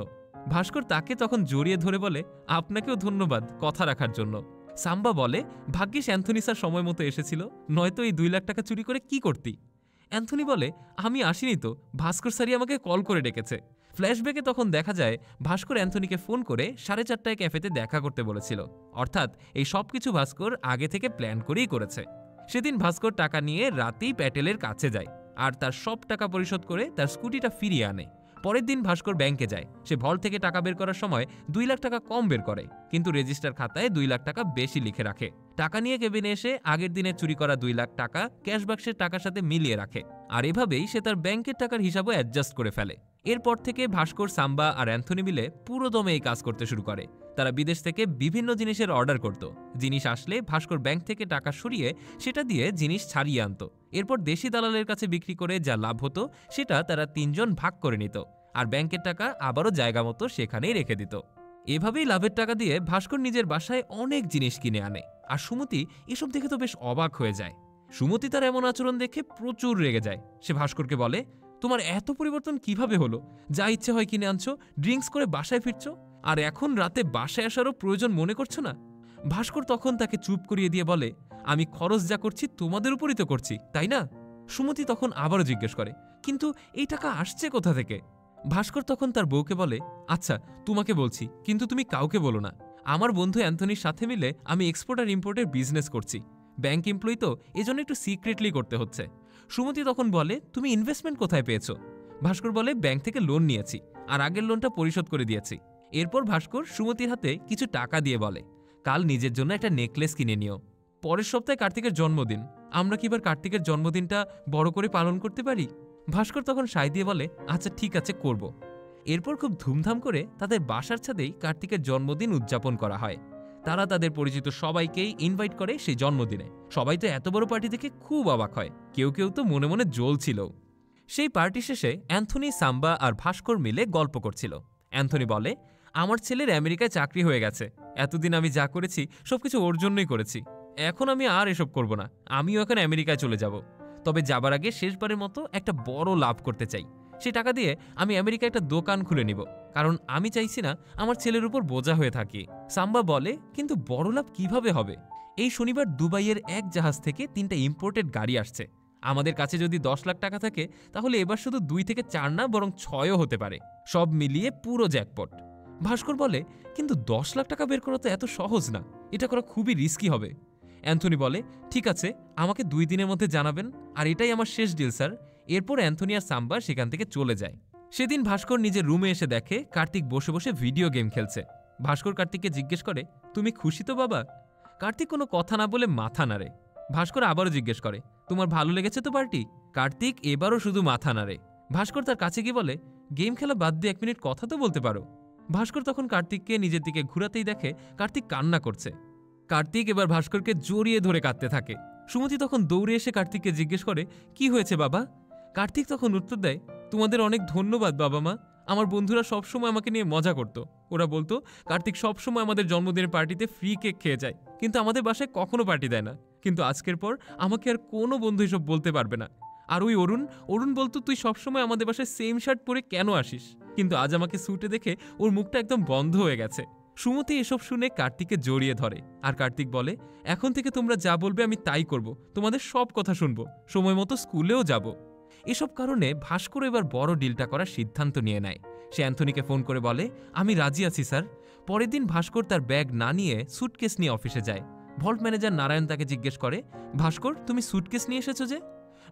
ভাস্কর তাকে তখন জড়িয়ে ধরে বলে, আপনাকেও ধন্যবাদ কথা রাখার জন্য। সাম্বা বলে, ভাগ্যিস অ্যান্থনি স্যার সময় মতো এসেছিল, নয়তো এই 2 লাখ টাকা চুরি করে কি করতি। অ্যান্থনি বলে, আমি আসিনি তো, ভাস্কর স্যারই আমাকে কল করে ডেকেছে। ফ্ল্যাশব্যাকে তখন দেখা যায় ভাস্কর অ্যান্থনিকে ফোন করে 4:30টায় ক্যাফেতে দেখা করতে বলেছিল, অর্থাৎ এই সব কিছু ভাস্কর আগে থেকে প্ল্যান করেই করেছে। সেদিন ভাস্কর টাকা নিয়ে রাতেই প্যাটেলের কাছে যায় আর তার সব টাকা পরিশোধ করে তার স্কুটিটা ফিরিয়ে আনে। পরের দিন ভাস্কর ব্যাংকে যায়। সে ভল্ট থেকে টাকা বের করার সময় 2 লাখ টাকা কম বের করে, কিন্তু রেজিস্টার খাতায় 2 লাখ টাকা বেশি লিখে রাখে। টাকা নিয়ে কেবিনে এসে আগের দিনে চুরি করা 2 লাখ টাকা ক্যাশ বাক্সের টাকার সাথে মিলিয়ে রাখে, আর এভাবেই সে তার ব্যাংকের টাকার হিসাবও অ্যাডজাস্ট করে ফেলে। এরপর থেকে ভাস্কর, সাম্বা আর অ্যান্থনি মিলে পুরো দমে এই কাজ করতে শুরু করে। তারা বিদেশ থেকে বিভিন্ন জিনিসের অর্ডার করত। জিনিস আসলে ভাস্কর ব্যাংক থেকে টাকা সরিয়ে সেটা দিয়ে জিনিস ছাড়িয়ে আনত। এরপর দেশি দালালের কাছে বিক্রি করে যা লাভ হতো সেটা তারা 3 জন ভাগ করে নিত, আর ব্যাংকের টাকা আবারও জায়গা মতো সেখানেই রেখে দিত। এভাবেই লাভের টাকা দিয়ে ভাস্কর নিজের বাসায় অনেক জিনিস কিনে আনে, আর সুমতি এসব দেখে তো বেশ অবাক হয়ে যায়। সুমতি তার এমন আচরণ দেখে প্রচুর রেগে যায়। সে ভাস্করকে বলে, তোমার এত পরিবর্তন কিভাবে হলো? যা ইচ্ছে হয় কিনে আনছো, ড্রিঙ্কস করে বাসায় ফিরছো, আর এখন রাতে বাসায় আসারও প্রয়োজন মনে করছো না? ভাস্কর তখন তাকে চুপ করিয়ে দিয়ে বলে, আমি খরচ যা করছি তোমাদের উপরই তো করছি, তাই না? সুমতি তখন আবারও জিজ্ঞেস করে, কিন্তু এই টাকা আসছে কোথা থেকে? ভাস্কর তখন তার বউকে বলে, আচ্ছা তোমাকে বলছি, কিন্তু তুমি কাউকে বলো না। আমার বন্ধু অ্যান্থনির সাথে মিলে আমি এক্সপোর্ট আর ইম্পোর্টের বিজনেস করছি। ব্যাংক এমপ্লয়ি তো, এজন্য একটু সিক্রেটলি করতে হচ্ছে। সুমতি তখন বলে, তুমি ইনভেস্টমেন্ট কোথায় পেয়েছো? ভাস্কর বলে, ব্যাংক থেকে লোন নিয়েছি, আর আগের লোনটা পরিশোধ করে দিয়েছি। এরপর ভাস্কর সুমতির হাতে কিছু টাকা দিয়ে বলে, কাল নিজের জন্য একটা নেকলেস কিনে নিও। পরের সপ্তাহে কার্তিকের জন্মদিন, আমরা কি এবার কার্তিকের জন্মদিনটা বড় করে পালন করতে পারি? ভাস্কর তখন সায় দিয়ে বলে, আচ্ছা ঠিক আছে, করব। এরপর খুব ধুমধাম করে তাদের বাসার ছাদেই কার্তিকের জন্মদিন উদযাপন করা হয়। তারা তাদের পরিচিত সবাইকেই ইনভাইট করে সেই জন্মদিনে। সবাই তো এত বড় পার্টি দেখে খুব অবাক হয়, কেউ কেউ তো মনে মনে জ্বলছিল। সেই পার্টি শেষে অ্যান্থনি, সাম্বা আর ভাস্কর মিলে গল্প করছিল। অ্যান্থনি বলে, আমার ছেলের আমেরিকায় চাকরি হয়ে গেছে, এতদিন আমি যা করেছি সবকিছু ওর জন্যই করেছি। এখন আমি আর এসব করব না, আমিও এখন আমেরিকায় চলে যাব। তবে যাবার আগে শেষবারের মতো একটা বড় লাভ করতে চাই। সেই টাকা দিয়ে আমি আমেরিকায় একটা দোকান খুলে নিব, কারণ আমি চাইছি না আমার ছেলের উপর বোঝা হয়ে থাকি। সাম্বা বলে, কিন্তু বড় লাভ কিভাবে হবে? এই শনিবার দুবাইয়ের এক জাহাজ থেকে 3টা ইম্পোর্টেড গাড়ি আসছে। আমাদের কাছে যদি 10 লাখ টাকা থাকে, তাহলে এবার শুধু 2 থেকে 4 না, বরং 6ও হতে পারে। সব মিলিয়ে পুরো জ্যাকপট। ভাস্কর বলে, কিন্তু 10 লাখ টাকা বের করা তো এত সহজ না, এটা করা খুবই রিস্কি হবে। অ্যান্থনি বলে, ঠিক আছে, আমাকে 2 দিনের মধ্যে জানাবেন, আর এটাই আমার শেষ ডিল স্যার। এরপর অ্যান্থনি আর সাম্বা সেখান থেকে চলে যায়। সেদিন ভাস্কর নিজের রুমে এসে দেখে কার্তিক বসে বসে ভিডিও গেম খেলছে। ভাস্কর কার্তিককে জিজ্ঞেস করে, তুমি খুশি তো বাবা? কার্তিক কোনো কথা না বলে মাথা নাড়ে। ভাস্কর আবারও জিজ্ঞেস করে, তোমার ভালো লেগেছে তো পার্টি? কার্তিক এবারও শুধু মাথা নাড়ে। ভাস্কর তার কাছে গিয়ে বলে, গেম খেলা বাদ দিয়ে 1 মিনিট কথা তো বলতে পারো। ভাস্কর তখন কার্তিককে নিজের দিকে ঘুরাতেই দেখে কার্তিক কান্না করছে। কার্তিক এবার ভাস্করকে জড়িয়ে ধরে কাঁদতে থাকে। সুমতি তখন দৌড়ে এসে কার্তিককে জিজ্ঞেস করে, কি হয়েছে বাবা? কার্তিক তখন উত্তর দেয়, তোমাদের অনেক ধন্যবাদ বাবা মা। আমার বন্ধুরা সবসময় আমাকে নিয়ে মজা করত। ওরা বলতো কার্তিক সবসময় আমাদের জন্মদিনের পার্টিতে ফ্রি কেক খেয়ে যায়, কিন্তু আমাদের বাসায় কখনো পার্টি দেয় না। কিন্তু আজকের পর আমাকে আর কোনো বন্ধু এসব বলতে পারবে না। আর ওই অরুণ বলতো, তুই সবসময় আমাদের বাসায় সেম শার্ট পরে কেন আসিস? কিন্তু আজ আমাকে স্যুটে দেখে ওর মুখটা একদম বন্ধ হয়ে গেছে। সুমতি এসব শুনে কার্তিককে জড়িয়ে ধরে, আর কার্তিক বলে, এখন থেকে তোমরা যা বলবে আমি তাই করব, তোমাদের সব কথা শুনবো, সময় মতো স্কুলেও যাব। এসব কারণে ভাস্কর এবার বড় ডিলটা করার সিদ্ধান্ত নিয়ে নেয়। সে অ্যান্থনিকে ফোন করে বলে, আমি রাজি আছি স্যার। পরের দিন ভাস্কর তার ব্যাগ না নিয়ে সুটকেস নিয়ে অফিসে যায়। ভল্ট ম্যানেজার নারায়ণ তাকে জিজ্ঞেস করে, ভাস্কর তুমি সুটকেস নিয়ে এসেছো যে?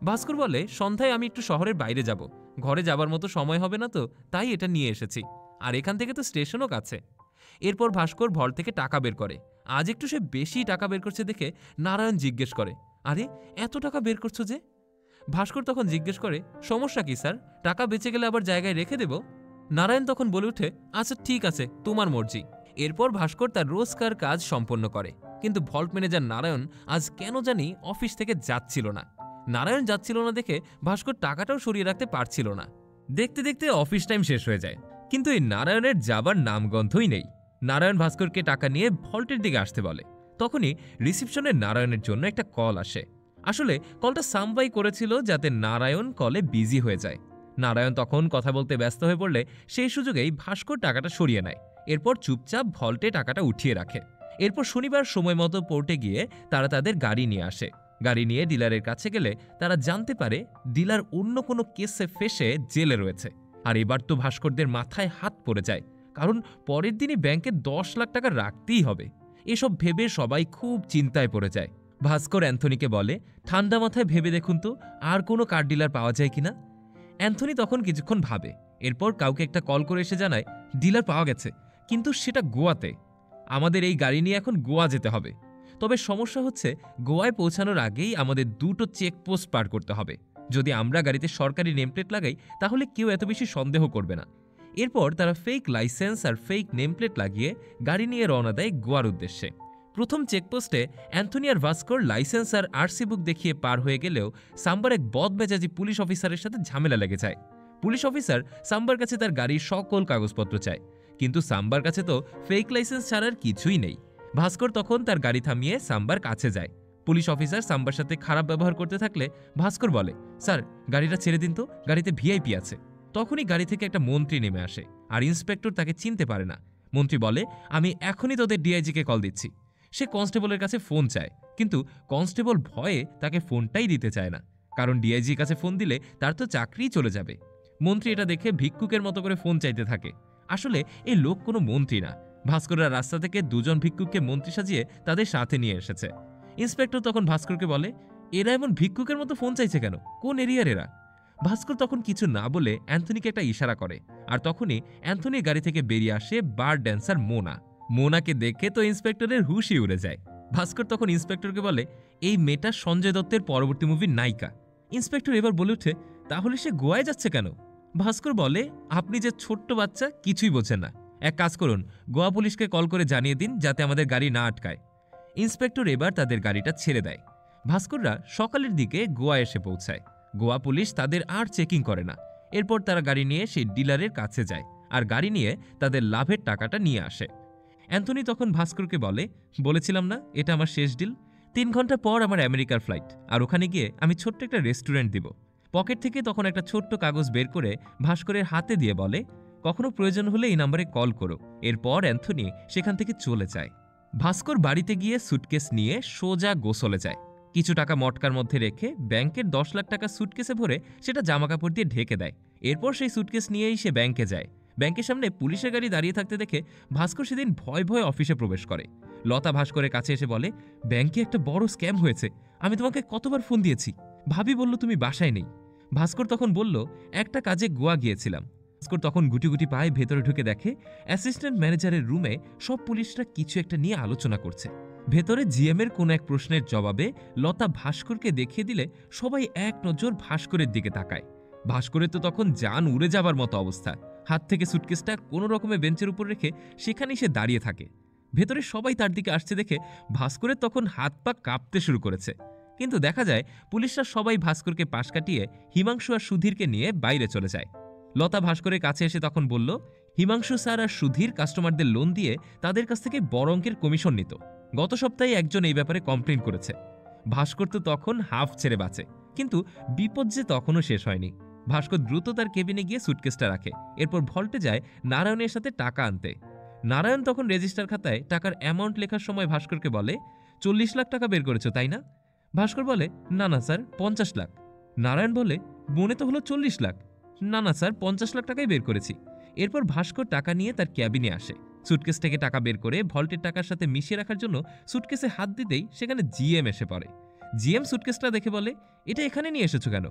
ভাস্কর বলে, সন্ধ্যায় আমি একটু শহরের বাইরে যাব, ঘরে যাবার মতো সময় হবে না তো, তাই এটা নিয়ে এসেছি, আর এখান থেকে তো স্টেশনও কাছে। এরপর ভাস্কর ভল্ট থেকে টাকা বের করে। আজ একটু সে বেশি টাকা বের করছে দেখে নারায়ণ জিজ্ঞেস করে, আরে এত টাকা বের করছো যে? ভাস্কর তখন জিজ্ঞেস করে, সমস্যা কি স্যার? টাকা বেঁচে গেলে আবার জায়গায় রেখে দেব। নারায়ণ তখন বলে ওঠে, আচ্ছা ঠিক আছে, তোমার মর্জি। এরপর ভাস্কর তার রোজকার কাজ সম্পন্ন করে, কিন্তু ভল্ট ম্যানেজার নারায়ণ আজ কেন জানি অফিস থেকে যাচ্ছিল না। নারায়ণ যাচ্ছিল না দেখে ভাস্কর টাকাটাও সরিয়ে রাখতে পারছিল না। দেখতে দেখতে অফিস টাইম শেষ হয়ে যায়, কিন্তু এই নারায়ণের যাবার নামগন্ধই নেই। নারায়ণ ভাস্করকে টাকা নিয়ে ভল্টের দিকে আসতে বলে। তখনই রিসিপশনে নারায়ণের জন্য একটা কল আসে। আসলে কলটা সামবাই করেছিল যাতে নারায়ণ কলে বিজি হয়ে যায়। নারায়ণ তখন কথা বলতে ব্যস্ত হয়ে পড়লে সেই সুযোগেই ভাস্কর টাকাটা সরিয়ে নেয়। এরপর চুপচাপ ভল্টে টাকাটা উঠিয়ে রাখে। এরপর শনিবার সময় মতো পোর্টে গিয়ে তারা তাদের গাড়ি নিয়ে আসে। গাড়ি নিয়ে ডিলারের কাছে গেলে তারা জানতে পারে ডিলার অন্য কোনো কেসে ফেসে জেলে রয়েছে। আর এবার তো ভাস্করদের মাথায় হাত পড়ে যায়, কারণ পরের দিনই ব্যাংকে 10 লাখ টাকা রাখতেই হবে। এসব ভেবে সবাই খুব চিন্তায় পড়ে যায়। ভাস্কর অ্যান্থনিকে বলে, ঠান্ডা মাথায় ভেবে দেখুন তো আর কোনো কার ডিলার পাওয়া যায় কিনা। অ্যান্থনি তখন কিছুক্ষণ ভাবে, এরপর কাউকে একটা কল করে এসে জানায়, ডিলার পাওয়া গেছে, কিন্তু সেটা গোয়াতে। আমাদের এই গাড়ি নিয়ে এখন গোয়া যেতে হবে। তবে সমস্যা হচ্ছে, গোয়ায় পৌঁছানোর আগেই আমাদের 2টো চেকপোস্ট পার করতে হবে। যদি আমরা গাড়িতে সরকারি নেমপ্লেট লাগাই তাহলে কেউ এত বেশি সন্দেহ করবে না। এরপর তারা ফেক লাইসেন্স আর ফেক নেমপ্লেট লাগিয়ে গাড়ি নিয়ে রওনা দেয় গোয়ার উদ্দেশ্যে। প্রথম চেকপোস্টে অ্যান্থনি আর ভাস্কর লাইসেন্স আর আরসি বুক দেখিয়ে পার হয়ে গেলেও সাম্বার এক বদমেজাজি পুলিশ অফিসারের সাথে ঝামেলা লেগে যায়। পুলিশ অফিসার সাম্বার কাছে তার গাড়ির সকল কাগজপত্র চায়, কিন্তু সাম্বার কাছে তো ফেক লাইসেন্স ছাড়ার কিছুই নেই। ভাস্কর তখন তার গাড়ি থামিয়ে সাম্বার কাছে যায়। পুলিশ অফিসার সাম্বার সাথে খারাপ ব্যবহার করতে থাকলে ভাস্কর বলে, স্যার গাড়িটা ছেড়ে দিন তো, গাড়িতে ভিআইপি আছে। তখনই গাড়ি থেকে একটা মন্ত্রী নেমে আসে, আর ইন্সপেক্টর তাকে চিনতে পারে না। মন্ত্রী বলে, আমি এখনই তোদের ডিআইজিকে কল দিচ্ছি। সে কনস্টেবলের কাছে ফোন চায়, কিন্তু কনস্টেবল ভয়ে তাকে ফোনটাই দিতে চায় না, কারণ ডিআইজির কাছে ফোন দিলে তার তো চাকরিই চলে যাবে। মন্ত্রী এটা দেখে ভিক্ষুকের মতো করে ফোন চাইতে থাকে। আসলে এই লোক কোনো মন্ত্রী না, ভাস্কররা রাস্তা থেকে 2জন ভিক্ষুককে মন্ত্রী সাজিয়ে তাদের সাথে নিয়ে এসেছে। ইন্সপেক্টর তখন ভাস্করকে বলে, এরা এমন ভিক্ষুকের মতো ফোন চাইছে কেন, কোন এরিয়ার এরা? ভাস্কর তখন কিছু না বলে অ্যান্থনিকে একটা ইশারা করে, আর তখনই অ্যান্থনির গাড়ি থেকে বেরিয়ে আসে বার ড্যান্সার মোনা। মোনাকে দেখে তো ইন্সপেক্টরের হুশই উড়ে যায়। ভাস্কর তখন ইন্সপেক্টরকে বলে, এই মেয়েটা সঞ্জয় দত্তের পরবর্তী মুভির নায়িকা। ইন্সপেক্টর এবার বলে ওঠে, তাহলে সে গোয়ায় যাচ্ছে কেন? ভাস্কর বলে, আপনি যে ছোট্ট বাচ্চা, কিছুই বোঝেন না। এক কাজ করুন, গোয়া পুলিশকে কল করে জানিয়ে দিন যাতে আমাদের গাড়ি না আটকায়। ইন্সপেক্টর এবার তাদের গাড়িটা ছেড়ে দেয়। ভাস্কররা সকালের দিকে গোয়া এসে পৌঁছায়। গোয়া পুলিশ তাদের আর চেকিং করে না। এরপর তারা গাড়ি নিয়ে সেই ডিলারের কাছে যায়, আর গাড়ি নিয়ে তাদের লাভের টাকাটা নিয়ে আসে। অ্যান্থনি তখন ভাস্করকে বলে, বলেছিলাম না এটা আমার শেষ ডিল। 3 ঘন্টা পর আমার আমেরিকার ফ্লাইট, আর ওখানে গিয়ে আমি ছোট্ট একটা রেস্টুরেন্ট দিব। পকেট থেকে তখন একটা ছোট্ট কাগজ বের করে ভাস্করের হাতে দিয়ে বলে, কখনো প্রয়োজন হলে এই নাম্বারে কল করো। এরপর অ্যান্থনি সেখান থেকে চলে যায়। ভাস্কর বাড়িতে গিয়ে সুটকেস নিয়ে সোজা গোসলে যায়। কিছু টাকা মটকার মধ্যে রেখে ব্যাংকের 10 লাখ টাকা সুটকেসে ভরে সেটা জামাকাপড় দিয়ে ঢেকে দেয়। এরপর সেই সুটকেস নিয়েই সে ব্যাংকে যায়। ব্যাংকের সামনে পুলিশের গাড়ি দাঁড়িয়ে থাকতে দেখে ভাস্কর সেদিন ভয় ভয়ে অফিসে প্রবেশ করে। লতা ভাস্করের কাছে এসে বলে, ব্যাংকে একটা বড় স্ক্যাম হয়েছে, আমি তোমাকে কতবার ফোন দিয়েছি, ভাবি বলল তুমি বাসায় নেই। ভাস্কর তখন বলল, একটা কাজে গোয়া গিয়েছিলাম। ভাস্কর তখন গুটি গুটি পায়ে ভেতরে ঢুকে দেখে অ্যাসিস্ট্যান্ট ম্যানেজারের রুমে সব পুলিশরা কিছু একটা নিয়ে আলোচনা করছে। ভেতরে জিএম এর কোন এক প্রশ্নের জবাবে লতা ভাস্করকে দেখিয়ে দিলে সবাই এক নজর ভাস্করের দিকে তাকায়। ভাস্করের তো তখন জান উড়ে যাবার মতো অবস্থা। হাত থেকে সুটকেসটা কোনো রকমে বেঞ্চের উপর রেখে সেখানেই সে দাঁড়িয়ে থাকে। ভেতরে সবাই তার দিকে আসছে দেখে ভাস্করের তখন হাত পা কাঁপতে শুরু করেছে। কিন্তু দেখা যায় পুলিশরা সবাই ভাস্করকে পাশ কাটিয়ে হিমাংশু আর সুধীরকে নিয়ে বাইরে চলে যায়। লতা ভাস্করের কাছে এসে তখন বলল, হিমাংশু স্যার আর সুধীর কাস্টমারদের লোন দিয়ে তাদের কাছ থেকে বড় অঙ্কের কমিশন নিত। গত সপ্তাহে একজন এই ব্যাপারে কমপ্লেন করেছে। ভাস্কর তো তখন হাফ ছেড়ে বাঁচে, কিন্তু বিপদ যে তখনও শেষ হয়নি। ভাস্কর দ্রুত তার কেবিনে গিয়ে সুটকেসটা রাখে, এরপর ভল্টে যায় নারায়ণের সাথে টাকা আনতে। নারায়ণ তখন রেজিস্টার খাতায় টাকার অ্যামাউন্ট লেখার সময় ভাস্করকে বলে, 40 লাখ টাকা বের করেছো তাই না? ভাস্কর বলে, না না স্যার, 50 লাখ। নারায়ণ বলে, মনে তো হলো 40 লাখ। না না স্যার, 50 লাখ টাকাই বের করেছি। এরপর ভাস্কর টাকা নিয়ে তার ক্যাবিনে আসে। সুটকেস থেকে টাকা বের করে ভল্টের টাকার সাথে মিশিয়ে রাখার জন্য সুটকেসে হাত দিতেই সেখানে জিএম এসে পড়ে। জিএম সুটকেসটা দেখে বলে, এটা এখানে নিয়ে এসেছো কেন?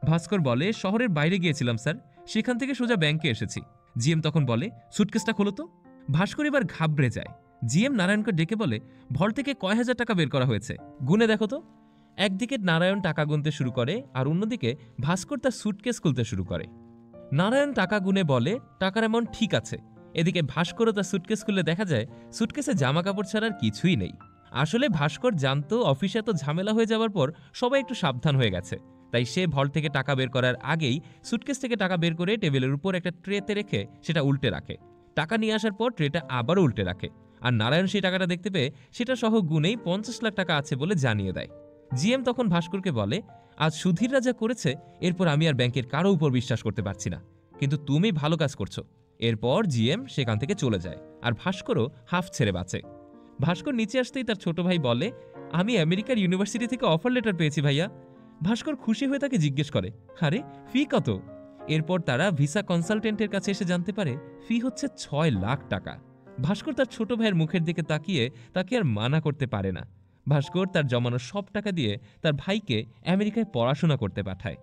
ভাস্কর বলে, শহরের বাইরে গিয়েছিলাম স্যার, সেখান থেকে সোজা ব্যাংকে এসেছি। জিএম তখন বলে, সুটকেসটা খোলো তো। ভাস্কর এবার ঘাবড়ে যায়। জিএম নারায়ণকে ডেকে বলে, ভল্ট থেকে কয় হাজার টাকা বের করা হয়েছে, গুনে দেখো তো। একদিকে নারায়ণ টাকা গুনতে শুরু করে, আর অন্যদিকে ভাস্কর তার সুটকেস খুলতে শুরু করে। নারায়ণ টাকা গুনে বলে, টাকার অ্যামাউন্ট ঠিক আছে। এদিকে ভাস্করও তার সুটকেস খুলে দেখা যায় সুটকেসে জামা কাপড় ছাড়ার কিছুই নেই। আসলে ভাস্কর জানতো অফিসে এত ঝামেলা হয়ে যাওয়ার পর সবাই একটু সাবধান হয়ে গেছে, তাই সে ভল্ট থেকে টাকা বের করার আগেই সুটকেস থেকে টাকা বের করে টেবিলের উপর একটা ট্রেতে রেখে সেটা উল্টে রাখে। টাকা নিয়ে আসার পর ট্রেটা আবারও উল্টে রাখে, আর নারায়ণ সেই টাকাটা দেখতে পেয়ে সেটা সহ গুনেই 50 লাখ টাকা আছে বলে জানিয়ে দেয়। জিএম তখন ভাস্করকে বলে, আজ সুধীররা যা করেছে এরপর আমি আর ব্যাংকের কারো উপর বিশ্বাস করতে পারছি না, কিন্তু তুমি ভালো কাজ করছো। এরপর জিএম সেখান থেকে চলে যায়, আর ভাস্করও হাফ ছেড়ে বাঁচে। ভাস্কর নিচে আসতেই তার ছোট ভাই বলে, আমি আমেরিকার ইউনিভার্সিটি থেকে অফার লেটার পেয়েছি ভাইয়া। ভাস্কর খুশি হয়ে তাকে জিজ্ঞেস করে, আরে ফি কত? এরপর তারা ভিসা কনসালটেন্টের কাছে এসে জানতে পারে ফি হচ্ছে 6 লাখ টাকা। ভাস্কর তার ছোট ভাইয়ের মুখের দিকে তাকিয়ে তাকে আর মানা করতে পারে না। ভাস্কর তার জমানো সব টাকা দিয়ে তার ভাইকে আমেরিকায় পড়াশোনা করতে পাঠায়।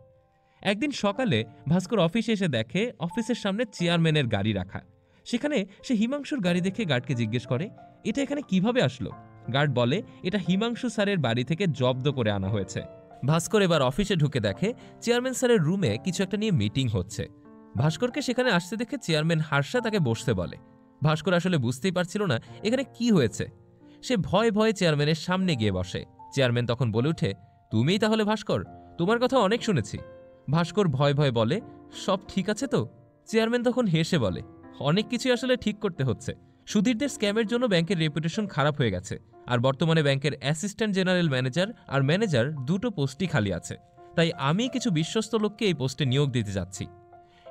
একদিন সকালে ভাস্কর অফিসে এসে দেখে অফিসের সামনে চেয়ারম্যানের গাড়ি রাখা। সেখানে সে হিমাংশুর গাড়ি দেখে গার্ডকে জিজ্ঞেস করে, এটা এখানে কিভাবে আসলো? গার্ড বলে, এটা হিমাংশু স্যারের বাড়ি থেকে জব্দ করে আনা হয়েছে। ভাস্কর এবার অফিসে ঢুকে দেখে চেয়ারম্যান স্যারের রুমে কিছু একটা নিয়ে মিটিং হচ্ছে। ভাস্করকে সেখানে আসতে দেখে চেয়ারম্যান হার্ষা তাকে বসতে বলে। ভাস্কর আসলে বুঝতেই পারছিল না এখানে কি হয়েছে। সে ভয়ে ভয়ে চেয়ারম্যানের সামনে গিয়ে বসে। চেয়ারম্যান তখন বলে উঠে, তুমিই তাহলে ভাস্কর? তোমার কথা অনেক শুনেছি। ভাস্কর ভয়ে ভয়ে বলে, সব ঠিক আছে তো? চেয়ারম্যান তখন হেসে বলে, অনেক কিছু আসলে ঠিক করতে হচ্ছে। সুধীরদের স্ক্যামের জন্য ব্যাংকের রেপুটেশন খারাপ হয়ে গেছে, আর বর্তমানে ব্যাংকের অ্যাসিস্ট্যান্ট জেনারেল ম্যানেজার আর ম্যানেজার দুটো পোস্টই খালি আছে। তাই আমি কিছু বিশ্বস্ত লোককে এই পোস্টে নিয়োগ দিতে যাচ্ছি।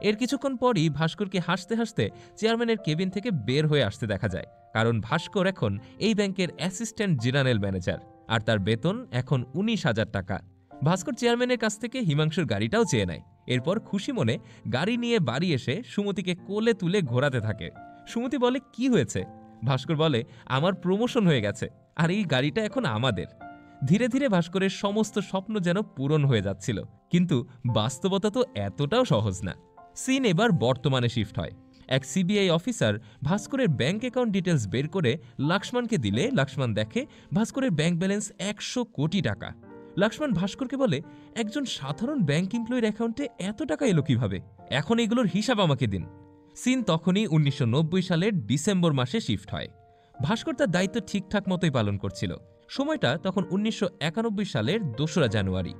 এর কিছুক্ষণ পরই ভাস্করকে হাসতে হাসতে চেয়ারম্যানের কেবিন থেকে বের হয়ে আসতে দেখা যায়, কারণ ভাস্কর এখন এই ব্যাংকের অ্যাসিস্ট্যান্ট জেনারেল ম্যানেজার, আর তার বেতন এখন 19,000 টাকা। ভাস্কর চেয়ারম্যানের কাছ থেকে হিমাংশুর গাড়িটাও চেয়ে নেয়। এরপর খুশি মনে গাড়ি নিয়ে বাড়ি এসে সুমতিকে কোলে তুলে ঘোরাতে থাকে। সুমতি বলে, কি হয়েছে? ভাস্কর বলে, আমার প্রমোশন হয়ে গেছে, আর এই গাড়িটা এখন আমাদের। ধীরে ধীরে ভাস্করের সমস্ত স্বপ্ন যেন পূরণ হয়ে যাচ্ছিল, কিন্তু বাস্তবতা তো এতটাও সহজ না। সিন এবার বর্তমানে শিফট হয়। এক সিবিআই অফিসার ভাস্করের ব্যাংক অ্যাকাউন্ট ডিটেলস বের করে লাক্সমানকে দিলে লাক্সমান দেখে ভাস্করের ব্যাংক ব্যালেন্স 100 কোটি টাকা। লাক্সমান ভাস্করকে বলে, একজন সাধারণ ব্যাংক এমপ্লয়ির অ্যাকাউন্টে এত টাকা এলো কিভাবে? এখন এগুলোর হিসাব আমাকে দিন। সিন তখনই 1990 সালের ডিসেম্বর মাসে শিফট হয়। ভাস্কর তার দায়িত্ব ঠিকঠাক মতোই পালন করছিল। সময়টা তখন 1991 সালের 2রা জানুয়ারি।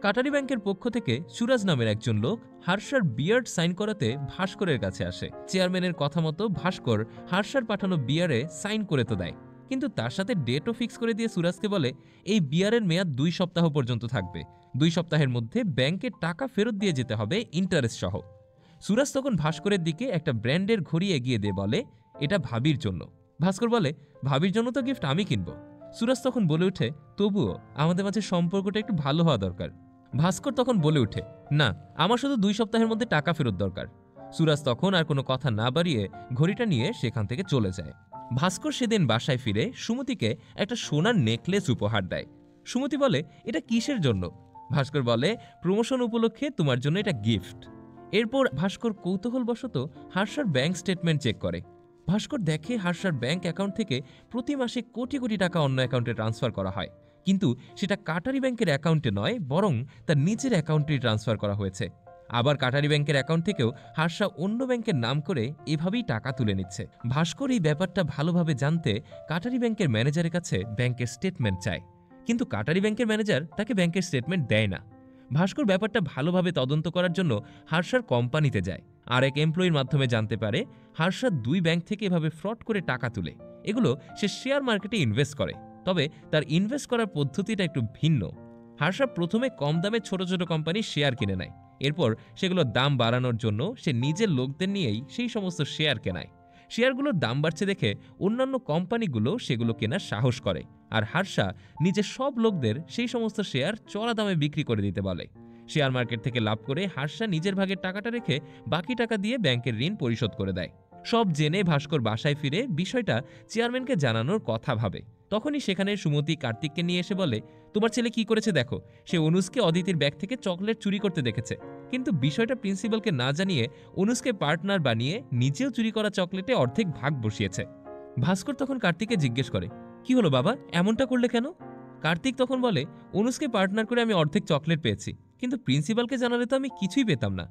কাটারি ব্যাংকের পক্ষ থেকে সুরাজ নামের একজন লোক হার্ষার বিয়ার্ড সাইন করাতে ভাস্করের কাছে আসে। চেয়ারম্যানের কথা মতো ভাস্কর হার্ষার পাঠানো বিয়ারে সাইন করে তো দেয়, কিন্তু তার সাথে ডেটও ফিক্স করে দিয়ে সুরাজকে বলে, এই বিয়ারের মেয়াদ 2 সপ্তাহ পর্যন্ত থাকবে। 2 সপ্তাহের মধ্যে ব্যাংকে টাকা ফেরত দিয়ে যেতে হবে ইন্টারেস্ট সহ। সুরাজ তখন ভাস্করের দিকে একটা ব্র্যান্ডের ঘড়ি এগিয়ে দিয়ে বলে, এটা ভাবির জন্য। ভাস্কর বলে, ভাবির জন্য তো গিফট আমি কিনবো। সুরাজ তখন বলে উঠে, তবুও আমাদের মাঝে সম্পর্কটা একটু ভালো হওয়া দরকার। ভাস্কর তখন বলে উঠে, না, আমার শুধু 2 সপ্তাহের মধ্যে টাকা ফেরত দরকার। সুরাজ তখন আর কোনো কথা না বাড়িয়ে ঘড়িটা নিয়ে সেখান থেকে চলে যায়। ভাস্কর সেদিন বাসায় ফিরে সুমতিকে একটা সোনার নেকলেস উপহার দেয়। সুমতি বলে, এটা কিসের জন্য? ভাস্কর বলে, প্রমোশন উপলক্ষে তোমার জন্য এটা গিফট। এরপর ভাস্কর কৌতূহলবশত হার্ষার ব্যাংক স্টেটমেন্ট চেক করে। ভাস্কর দেখে হার্ষার ব্যাংক অ্যাকাউন্ট থেকে প্রতি মাসে কোটি কোটি টাকা অন্য অ্যাকাউন্টে ট্রান্সফার করা হয়, কিন্তু সেটা কাটারি ব্যাংকের অ্যাকাউন্টে নয়, বরং তার নিজের অ্যাকাউন্টেই ট্রান্সফার করা হয়েছে। আবার কাটারি ব্যাংকের অ্যাকাউন্ট থেকেও হার্ষা অন্য ব্যাংকের নাম করে এভাবেই টাকা তুলে নিচ্ছে। ভাস্কর এই ব্যাপারটা ভালোভাবে জানতে কাটারি ব্যাংকের ম্যানেজারের কাছে ব্যাংকের স্টেটমেন্ট চায়, কিন্তু কাটারি ব্যাংকের ম্যানেজার তাকে ব্যাংকের স্টেটমেন্ট দেয় না। ভাস্কর ব্যাপারটা ভালোভাবে তদন্ত করার জন্য হার্ষার কোম্পানিতে যায়, আর এক এমপ্লয়ির মাধ্যমে জানতে পারে হার্ষা 2 ব্যাংক থেকে এভাবে ফ্রড করে টাকা তুলে। এগুলো সে শেয়ার মার্কেটে ইনভেস্ট করে, তবে তার ইনভেস্ট করার পদ্ধতিটা একটু ভিন্ন। হার্ষা প্রথমে কম দামে ছোট ছোট কোম্পানির শেয়ার কিনে নেয়, এরপর সেগুলোর দাম বাড়ানোর জন্য সে নিজের লোকদের নিয়েই সেই সমস্ত শেয়ার কেনায়। শেয়ারগুলোর দাম বাড়ছে দেখে অন্যান্য কোম্পানিগুলো সেগুলো কেনার সাহস করে, আর হার্ষা নিজের সব লোকদের সেই সমস্ত শেয়ার চড়া দামে বিক্রি করে দিতে বলে। শেয়ার মার্কেট থেকে লাভ করে হার্ষা নিজের ভাগের টাকাটা রেখে বাকি টাকা দিয়ে ব্যাংকের ঋণ পরিশোধ করে দেয়। সব জেনে ভাস্কর বাসায় ফিরে বিষয়টা চেয়ারম্যানকে জানানোর কথা ভাবে। তখনই সেখানে সুমতি কার্তিককে নিয়ে এসে বলে, তোমার ছেলে কি করেছে দেখো, সে অনুজকে অদিতির ব্যাগ থেকে চকলেট চুরি করতে দেখেছে, কিন্তু বিষয়টা প্রিন্সিপালকে না জানিয়ে অনুজকে পার্টনার বানিয়ে নিজেও চুরি করা চকলেটে অর্ধেক ভাগ বসিয়েছে। ভাস্কর তখন কার্তিককে জিজ্ঞেস করে, কি হলো বাবা, এমনটা করলে কেন? কার্তিক তখন বলে, অনুজকে পার্টনার করে আমি অর্ধেক চকলেট পেয়েছি, কিন্তু প্রিন্সিপালকে জানালে তো আমি কিছুই পেতাম না।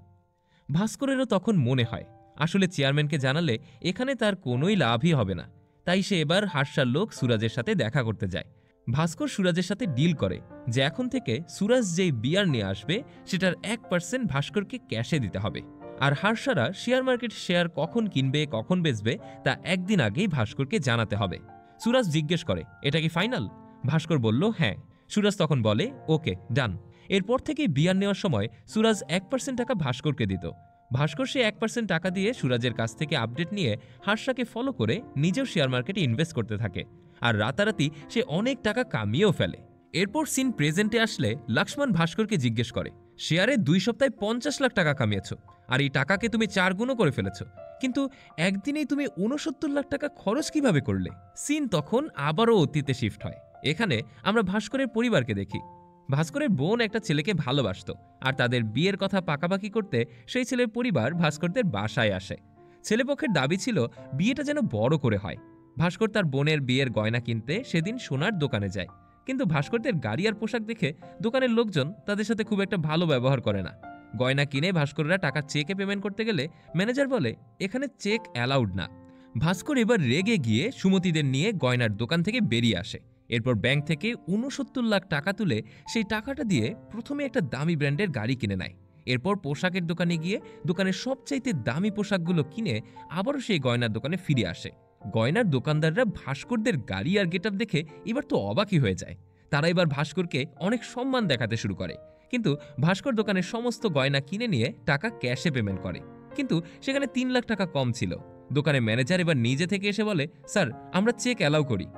ভাস্করেরও তখন মনে হয় আসলে চেয়ারম্যানকে জানালে এখানে তার কোনোই লাভই হবে না, তাই সে এবার হার্ষার লোক সুরাজের সাথে দেখা করতে যায়। ভাস্কর সুরাজের সাথে ডিল করে যে এখন থেকে সুরাজ যেই বিয়ার নিয়ে আসবে সেটার 1% ভাস্করকে ক্যাশে দিতে হবে, আর হার্ষারা শেয়ার মার্কেট শেয়ার কখন কিনবে কখন বেচবে তা একদিন আগেই ভাস্করকে জানাতে হবে। সুরাজ জিজ্ঞেস করে, এটা কি ফাইনাল? ভাস্কর বলল হ্যাঁ। সুরাজ তখন বলে ওকে ডান। এরপর থেকেই বিয়ার নেওয়ার সময় সুরাজ 1% টাকা ভাস্করকে দিত। ভাস্কর সে 1% টাকা দিয়ে সুরাজের কাছ থেকে আপডেট নিয়ে হার্ষাকে ফলো করে নিজেও শেয়ার মার্কেটে ইনভেস্ট করতে থাকে, আর রাতারাতি সে অনেক টাকা কামিয়েও ফেলে। এরপর সিন প্রেজেন্টে আসলে লক্ষ্মণ ভাস্করকে জিজ্ঞেস করে, শেয়ারে 2 সপ্তাহে 50 লাখ টাকা কামিয়েছ, আর এই টাকাকে তুমি 4 গুণও করে ফেলেছ, কিন্তু একদিনেই তুমি 69 লাখ টাকা খরচ কিভাবে করলে? সিন তখন আবারও অতীতে শিফট হয়। এখানে আমরা ভাস্করের পরিবারকে দেখি। ভাস্করের বোন একটা ছেলেকে ভালোবাসত, আর তাদের বিয়ের কথা পাকাপাকি করতে সেই ছেলের পরিবার ভাস্করদের বাসায় আসে। ছেলেপক্ষের দাবি ছিল বিয়েটা যেন বড় করে হয়। ভাস্কর তার বোনের বিয়ের গয়না কিনতে সেদিন সোনার দোকানে যায়, কিন্তু ভাস্করদের গাড়ি আর পোশাক দেখে দোকানের লোকজন তাদের সাথে খুব একটা ভালো ব্যবহার করে না। গয়না কিনে ভাস্কররা টাকা চেকে পেমেন্ট করতে গেলে ম্যানেজার বলে এখানে চেক অ্যালাউড না। ভাস্কর এবার রেগে গিয়ে সুমতিদের নিয়ে গয়নার দোকান থেকে বেরিয়ে আসে। এরপর ব্যাংক থেকে 69 লাখ টাকা তুলে সেই টাকাটা দিয়ে প্রথমে একটা দামি ব্র্যান্ডের গাড়ি কিনে নেয়। এরপর পোশাকের দোকানে গিয়ে দোকানের সবচাইতে দামি পোশাকগুলো কিনে আবারও সেই গয়নার দোকানে ফিরে আসে। গয়নার দোকানদাররা ভাস্করদের গাড়ি আর গেটআপ দেখে এবার তো অবাকই হয়ে যায়। তারা এবার ভাস্করকে অনেক সম্মান দেখাতে শুরু করে, কিন্তু ভাস্কর দোকানের সমস্ত গয়না কিনে নিয়ে টাকা ক্যাশে পেমেন্ট করে, কিন্তু সেখানে 3 লাখ টাকা কম ছিল। দোকানের ম্যানেজার এবার নিজে থেকে এসে বলে, স্যার আমরা চেক অ্যালাউ করি।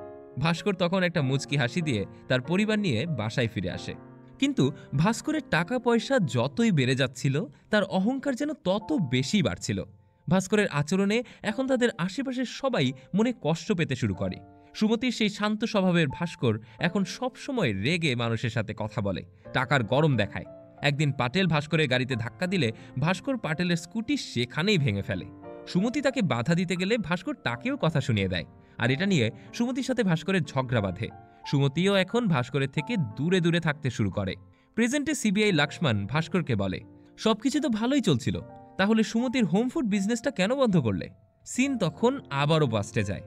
ভাস্কর তখন একটা মুচকি হাসি দিয়ে তার পরিবার নিয়ে বাসায় ফিরে আসে। কিন্তু ভাস্করের টাকা পয়সা যতই বেড়ে যাচ্ছিল তার অহংকার যেন তত বেশি বাড়ছিল। ভাস্করের আচরণে এখন তাদের আশেপাশের সবাই মনে কষ্ট পেতে শুরু করে। সুমতির সেই শান্ত স্বভাবের ভাস্কর এখন সবসময় রেগে মানুষের সাথে কথা বলে, টাকার গরম দেখায়। একদিন পাটেল ভাস্করের গাড়িতে ধাক্কা দিলে ভাস্কর পাটেলের স্কুটি সেখানেই ভেঙে ফেলে। সুমতি তাকে বাধা দিতে গেলে ভাস্কর তাকেও কথা শুনিয়ে দেয়, আর এটা নিয়ে সুমতির সাথে ভাস্করের ঝগড়া বাঁধে। সুমতিও এখন ভাস্করের থেকে দূরে দূরে থাকতে শুরু করে। প্রেজেন্টে সিবিআই লক্ষ্মণ ভাস্করকে বলে, সবকিছু তো ভালোই চলছিল, তাহলে সুমতির হোম ফুড বিজনেসটা কেন বন্ধ করলে? সিন তখন আবারও বাস্টে যায়।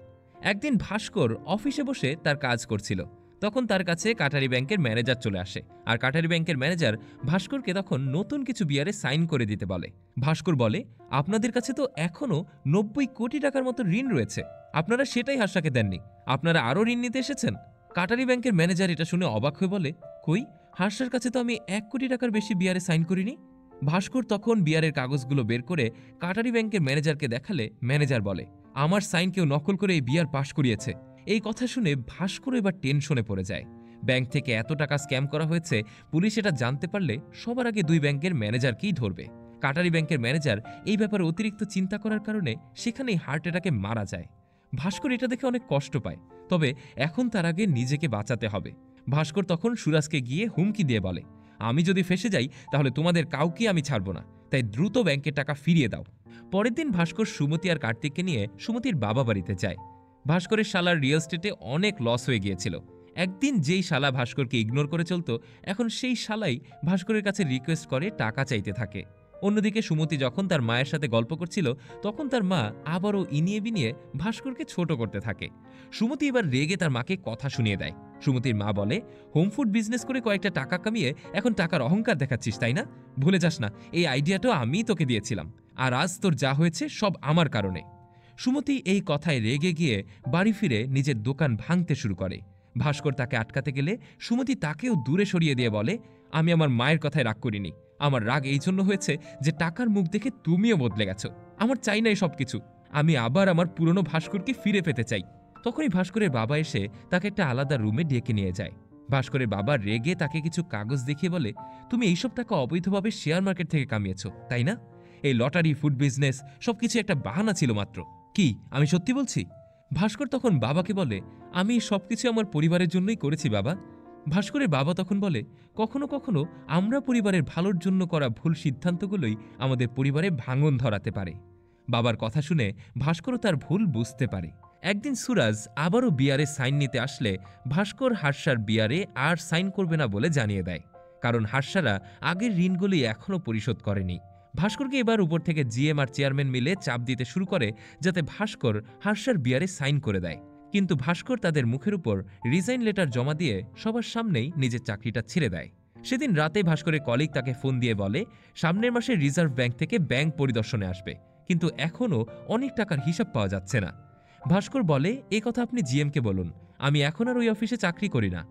একদিন ভাস্কর অফিসে বসে তার কাজ করছিল, তখন তার কাছে কাটারি ব্যাংকের ম্যানেজার চলে আসে, আর কাটারি ব্যাংকের ম্যানেজার ভাস্করকে তখন নতুন কিছু বিয়ারে সাইন করে দিতে বলে। ভাস্কর বলে, আপনাদের কাছে তো এখনো 90 কোটি টাকার মতো ঋণ রয়েছে, আপনারা সেটাই হার্ষাকে দেননি, আপনারা আরও ঋণ নিতে এসেছেন? কাটারি ব্যাংকের ম্যানেজার এটা শুনে অবাক হয়ে বলে, কই, হার্ষার কাছে তো আমি 1 কোটি টাকার বেশি বিয়ারে সাইন করিনি। ভাস্কর তখন বিয়ারের কাগজগুলো বের করে কাটারি ব্যাংকের ম্যানেজারকে দেখালে ম্যানেজার বলে, আমার সাইন কেউ নকল করে এই বিয়ার পাশ করিয়েছে। এই কথা শুনে ভাস্কর এবার টেনশনে পড়ে যায়। ব্যাংক থেকে এত টাকা স্ক্যাম করা হয়েছে, পুলিশ এটা জানতে পারলে সবার আগে 2 ব্যাংকের ম্যানেজারকেই ধরবে। কাটারি ব্যাংকের ম্যানেজার এই ব্যাপারে অতিরিক্ত চিন্তা করার কারণে সেখানেই হার্ট অ্যাটাকে মারা যায়। ভাস্কর এটা দেখে অনেক কষ্ট পায়, তবে এখন তার আগে নিজেকে বাঁচাতে হবে। ভাস্কর তখন সুরাজকে গিয়ে হুমকি দিয়ে বলে, আমি যদি ফেঁসে যাই তাহলে তোমাদের কাউকে আমি ছাড়ব না, তাই দ্রুত ব্যাংকের টাকা ফিরিয়ে দাও। পরের দিন ভাস্কর সুমতি আর কার্তিককে নিয়ে সুমতির বাবা বাড়িতে যায়। ভাস্করের শালার রিয়েল স্টেটে অনেক লস হয়ে গিয়েছিল। একদিন যেই শালা ভাস্করকে ইগনোর করে চলতো, এখন সেই শালাই ভাস্করের কাছে রিকোয়েস্ট করে টাকা চাইতে থাকে। অন্যদিকে সুমতি যখন তার মায়ের সাথে গল্প করছিল, তখন তার মা আবারও ইনিয়ে বিনিয়ে ভাস্করকে ছোট করতে থাকে। সুমতি এবার রেগে তার মাকে কথা শুনিয়ে দেয়। সুমতির মা বলে, হোম ফুড বিজনেস করে কয়েকটা টাকা কামিয়ে এখন টাকার অহংকার দেখাচ্ছিস, তাই না? ভুলে যাস না এই আইডিয়াটাও আমিই তোকে দিয়েছিলাম, আর আজ তোর যা হয়েছে সব আমার কারণে। সুমতি এই কথায় রেগে গিয়ে বাড়ি ফিরে নিজের দোকান ভাঙতে শুরু করে। ভাস্কর তাকে আটকাতে গেলে সুমতি তাকেও দূরে সরিয়ে দিয়ে বলে, আমি আমার মায়ের কথায় রাগ করিনি, আমার রাগ এই জন্য হয়েছে যে টাকার মুখ দেখে তুমিও বদলে গেছো। আমার চাই না সব কিছু, আমি আবার আমার পুরনো ভাস্করকে ফিরে পেতে চাই। তখনই ভাস্করের বাবা এসে তাকে একটা আলাদা রুমে ডেকে নিয়ে যায়। ভাস্করের বাবা রেগে তাকে কিছু কাগজ দেখিয়ে বলে, তুমি এইসব টাকা অবৈধভাবে শেয়ার মার্কেট থেকে কামিয়েছো, তাই না? এই লটারি, ফুড বিজনেস সবকিছু একটা বাহানা ছিল মাত্র, কি আমি সত্যি বলছি? ভাস্কর তখন বাবাকে বলে, আমি সবকিছু আমার পরিবারের জন্যই করেছি বাবা। ভাস্করের বাবা তখন বলে, কখনো কখনো আমরা পরিবারের ভালোর জন্য করা ভুল সিদ্ধান্তগুলোই আমাদের পরিবারে ভাঙন ধরাতে পারে। বাবার কথা শুনে ভাস্করও তার ভুল বুঝতে পারে। একদিন সুরাজ আবারও বিয়ারে সাইন নিতে আসলে ভাস্কর হার্ষার বিয়ারে আর সাইন করবে না বলে জানিয়ে দেয়, কারণ হার্ষারা আগের ঋণগুলি এখনও পরিশোধ করেনি। ভাস্করকে এবার উপর থেকে জিএম আর চেয়ারম্যান মিলে চাপ দিতে শুরু করে যাতে ভাস্কর হার্ষার বিয়ারে সাইন করে দেয়। কিন্তু ভাস্কর তাদের মুখের উপর রিজাইন লেটার জমা দিয়ে সবার সামনেই নিজের চাকরিটা ছেড়ে দেয়। সেদিন রাতে ভাস্করের কলিগ তাকে ফোন দিয়ে বলে সামনের মাসে রিজার্ভ ব্যাংক থেকে ব্যাংক পরিদর্শনে আসবে, কিন্তু এখনও অনেক টাকার হিসাব পাওয়া যাচ্ছে না। ভাস্কর বলে এ কথা আপনি জিএমকে বলুন, আমি এখন আর ওই অফিসে চাকরি করি না।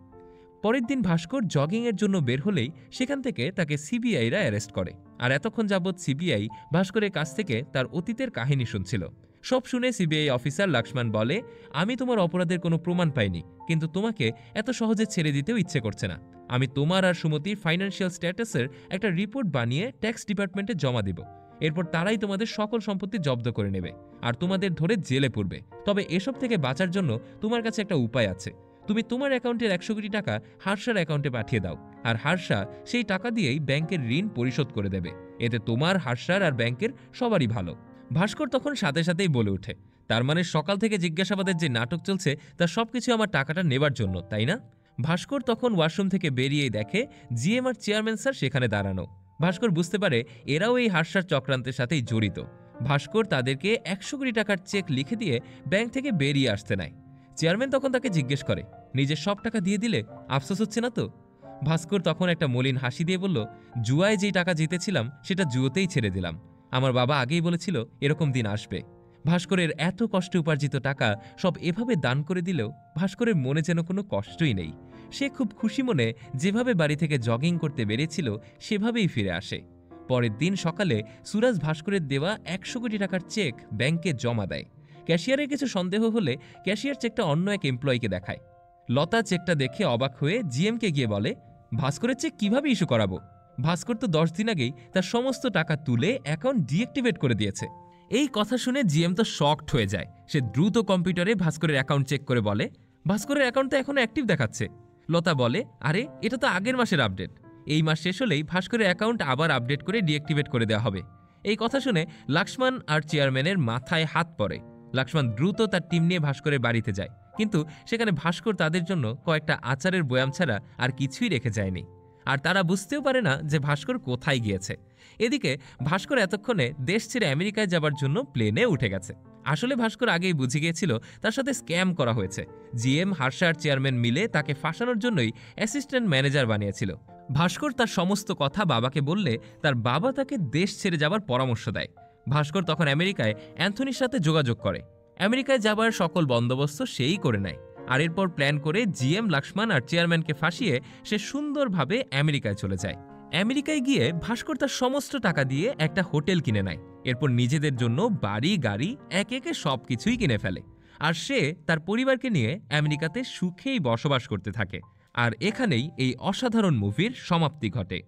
পরের দিন ভাস্কর জগিংয়ের জন্য বের হলেই সেখান থেকে তাকে সিবিআইরা অ্যারেস্ট করে। আর এতক্ষণ যাবৎ সিবিআই ভাস্করের কাছ থেকে তার অতীতের কাহিনী শুনছিল। সব শুনে সিবিআই অফিসার লক্ষ্মণ বলে আমি তোমার অপরাধের কোনো প্রমাণ পাইনি, কিন্তু তোমাকে এত সহজে ছেড়ে দিতেও ইচ্ছে করছে না। আমি তোমার আর সুমতির ফাইন্যান্সিয়াল স্ট্যাটাসের একটা রিপোর্ট বানিয়ে ট্যাক্স ডিপার্টমেন্টে জমা দিব। এরপর তারাই তোমাদের সকল সম্পত্তি জব্দ করে নেবে আর তোমাদের ধরে জেলে পুরবে। তবে এসব থেকে বাঁচার জন্য তোমার কাছে একটা উপায় আছে। তুমি তোমার অ্যাকাউন্টের 100 কোটি টাকা হার্ষার অ্যাকাউন্টে পাঠিয়ে দাও, আর হার্ষা সেই টাকা দিয়েই ব্যাংকের ঋণ পরিশোধ করে দেবে। এতে তোমার, হার্ষার আর ব্যাংকের সবারই ভালো। ভাস্কর তখন সাথে সাথেই বলে ওঠে, তার মানে সকাল থেকে জিজ্ঞাসাবাদের যে নাটক চলছে তা সবকিছু আমার টাকাটা নেবার জন্য, তাই না? ভাস্কর তখন ওয়াশরুম থেকে বেরিয়েই দেখে জিএম আর চেয়ারম্যান স্যার সেখানে দাঁড়ানো। ভাস্কর বুঝতে পারে এরাও এই হার্ষার চক্রান্তের সাথেই জড়িত। ভাস্কর তাদেরকে 100 কোটি টাকার চেক লিখে দিয়ে ব্যাংক থেকে বেরিয়ে আসতে নেয়। চেয়ারম্যান তখন তাকে জিজ্ঞেস করে নিজের সব টাকা দিয়ে দিলে আফসোস হচ্ছে না তো? ভাস্কর তখন একটা মলিন হাসি দিয়ে বলল, জুয়ায় যেই টাকা জিতেছিলাম সেটা জুয়োতেই ছেড়ে দিলাম। আমার বাবা আগেই বলেছিল এরকম দিন আসবে। ভাস্করের এত কষ্টে উপার্জিত টাকা সব এভাবে দান করে দিলেও ভাস্করের মনে যেন কোনো কষ্টই নেই। সে খুব খুশি মনে যেভাবে বাড়ি থেকে জগিং করতে বেরিয়েছিল সেভাবেই ফিরে আসে। পরের দিন সকালে সুরাজ ভাস্করের দেওয়া 100 কোটি টাকার চেক ব্যাংকে জমা দেয়। ক্যাশিয়ারের কিছু সন্দেহ হলে ক্যাশিয়ার চেকটা অন্য এক এমপ্লয়িকে দেখায়। লতা চেকটা দেখে অবাক হয়ে জিএমকে গিয়ে বলে, ভাস্করের চেক কিভাবে ইস্যু করাবো? ভাস্কর তো 10 দিন আগেই তার সমস্ত টাকা তুলে অ্যাকাউন্ট ডিঅ্যাক্টিভেট করে দিয়েছে। এই কথা শুনে জিএম তো শকড হয়ে যায়। সে দ্রুত কম্পিউটারে ভাস্করের অ্যাকাউন্ট চেক করে বলে, ভাস্করের অ্যাকাউন্ট তো এখনো অ্যাক্টিভ দেখাচ্ছে। লতা বলে, আরে এটা তো আগের মাসের আপডেট, এই মাস শেষ হলেই ভাস্করের অ্যাকাউন্ট আবার আপডেট করে ডিঅ্যাক্টিভেট করে দেওয়া হবে। এই কথা শুনে লক্ষ্মণ আর চেয়ারম্যানের মাথায় হাত পড়ে। লক্ষ্মণ দ্রুত তার টিম নিয়ে ভাস্করের বাড়িতে যায়, কিন্তু সেখানে ভাস্কর তাদের জন্য কয়েকটা আচারের বয়াম ছাড়া আর কিছুই রেখে যায়নি। আর তারা বুঝতেও পারে না যে ভাস্কর কোথায় গিয়েছে। এদিকে ভাস্কর এতক্ষণে দেশ ছেড়ে আমেরিকায় যাবার জন্য প্লেনে উঠে গেছে। আসলে ভাস্কর আগেই বুঝে গিয়েছিল তার সাথে স্ক্যাম করা হয়েছে। জিএম, হার্ষা আর চেয়ারম্যান মিলে তাকে ফাঁসানোর জন্যই অ্যাসিস্ট্যান্ট ম্যানেজার বানিয়েছিল। ভাস্কর তার সমস্ত কথা বাবাকে বললে তার বাবা তাকে দেশ ছেড়ে যাবার পরামর্শ দেয়। ভাস্কর তখন আমেরিকায় অ্যান্থনির সাথে যোগাযোগ করে। আমেরিকায় যাবার সকল বন্দোবস্ত সেই করে নেয়। আর এরপর প্ল্যান করে জিএম, লক্ষ্মণ আর চেয়ারম্যানকে ফাঁসিয়ে সে সুন্দরভাবে আমেরিকায় চলে যায়। আমেরিকায় গিয়ে ভাস্কর তার সমস্ত টাকা দিয়ে একটা হোটেল কিনে নেয়। এরপর নিজেদের জন্য বাড়ি, গাড়ি একে একে সবকিছুই কিনে ফেলে। আর সে তার পরিবারকে নিয়ে আমেরিকাতে সুখেই বসবাস করতে থাকে। আর এখানেই এই অসাধারণ মুভির সমাপ্তি ঘটে।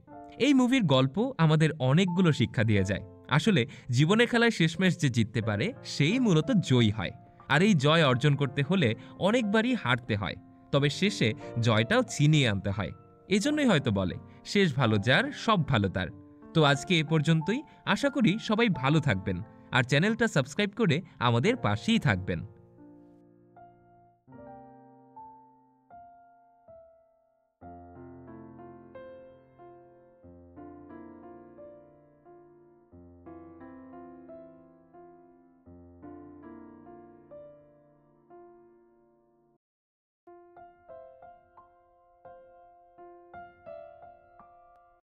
এই মুভির গল্প আমাদের অনেকগুলো শিক্ষা দিয়ে যায়। আসলে জীবনের খেলায় শেষমেশ যে জিততে পারে সেই মূলত জয়ী হয়। আর এই জয় অর্জন করতে হলে অনেকবারই হারতে হয়, তবে শেষে জয়টাও ছিনিয়ে আনতে হয়। এজন্যই হয়তো বলে, শেষ ভালো যার সব ভালো তার। তো আজকে এ পর্যন্তই। আশা করি সবাই ভালো থাকবেন আর চ্যানেলটা সাবস্ক্রাইব করে আমাদের পাশেই থাকবেন।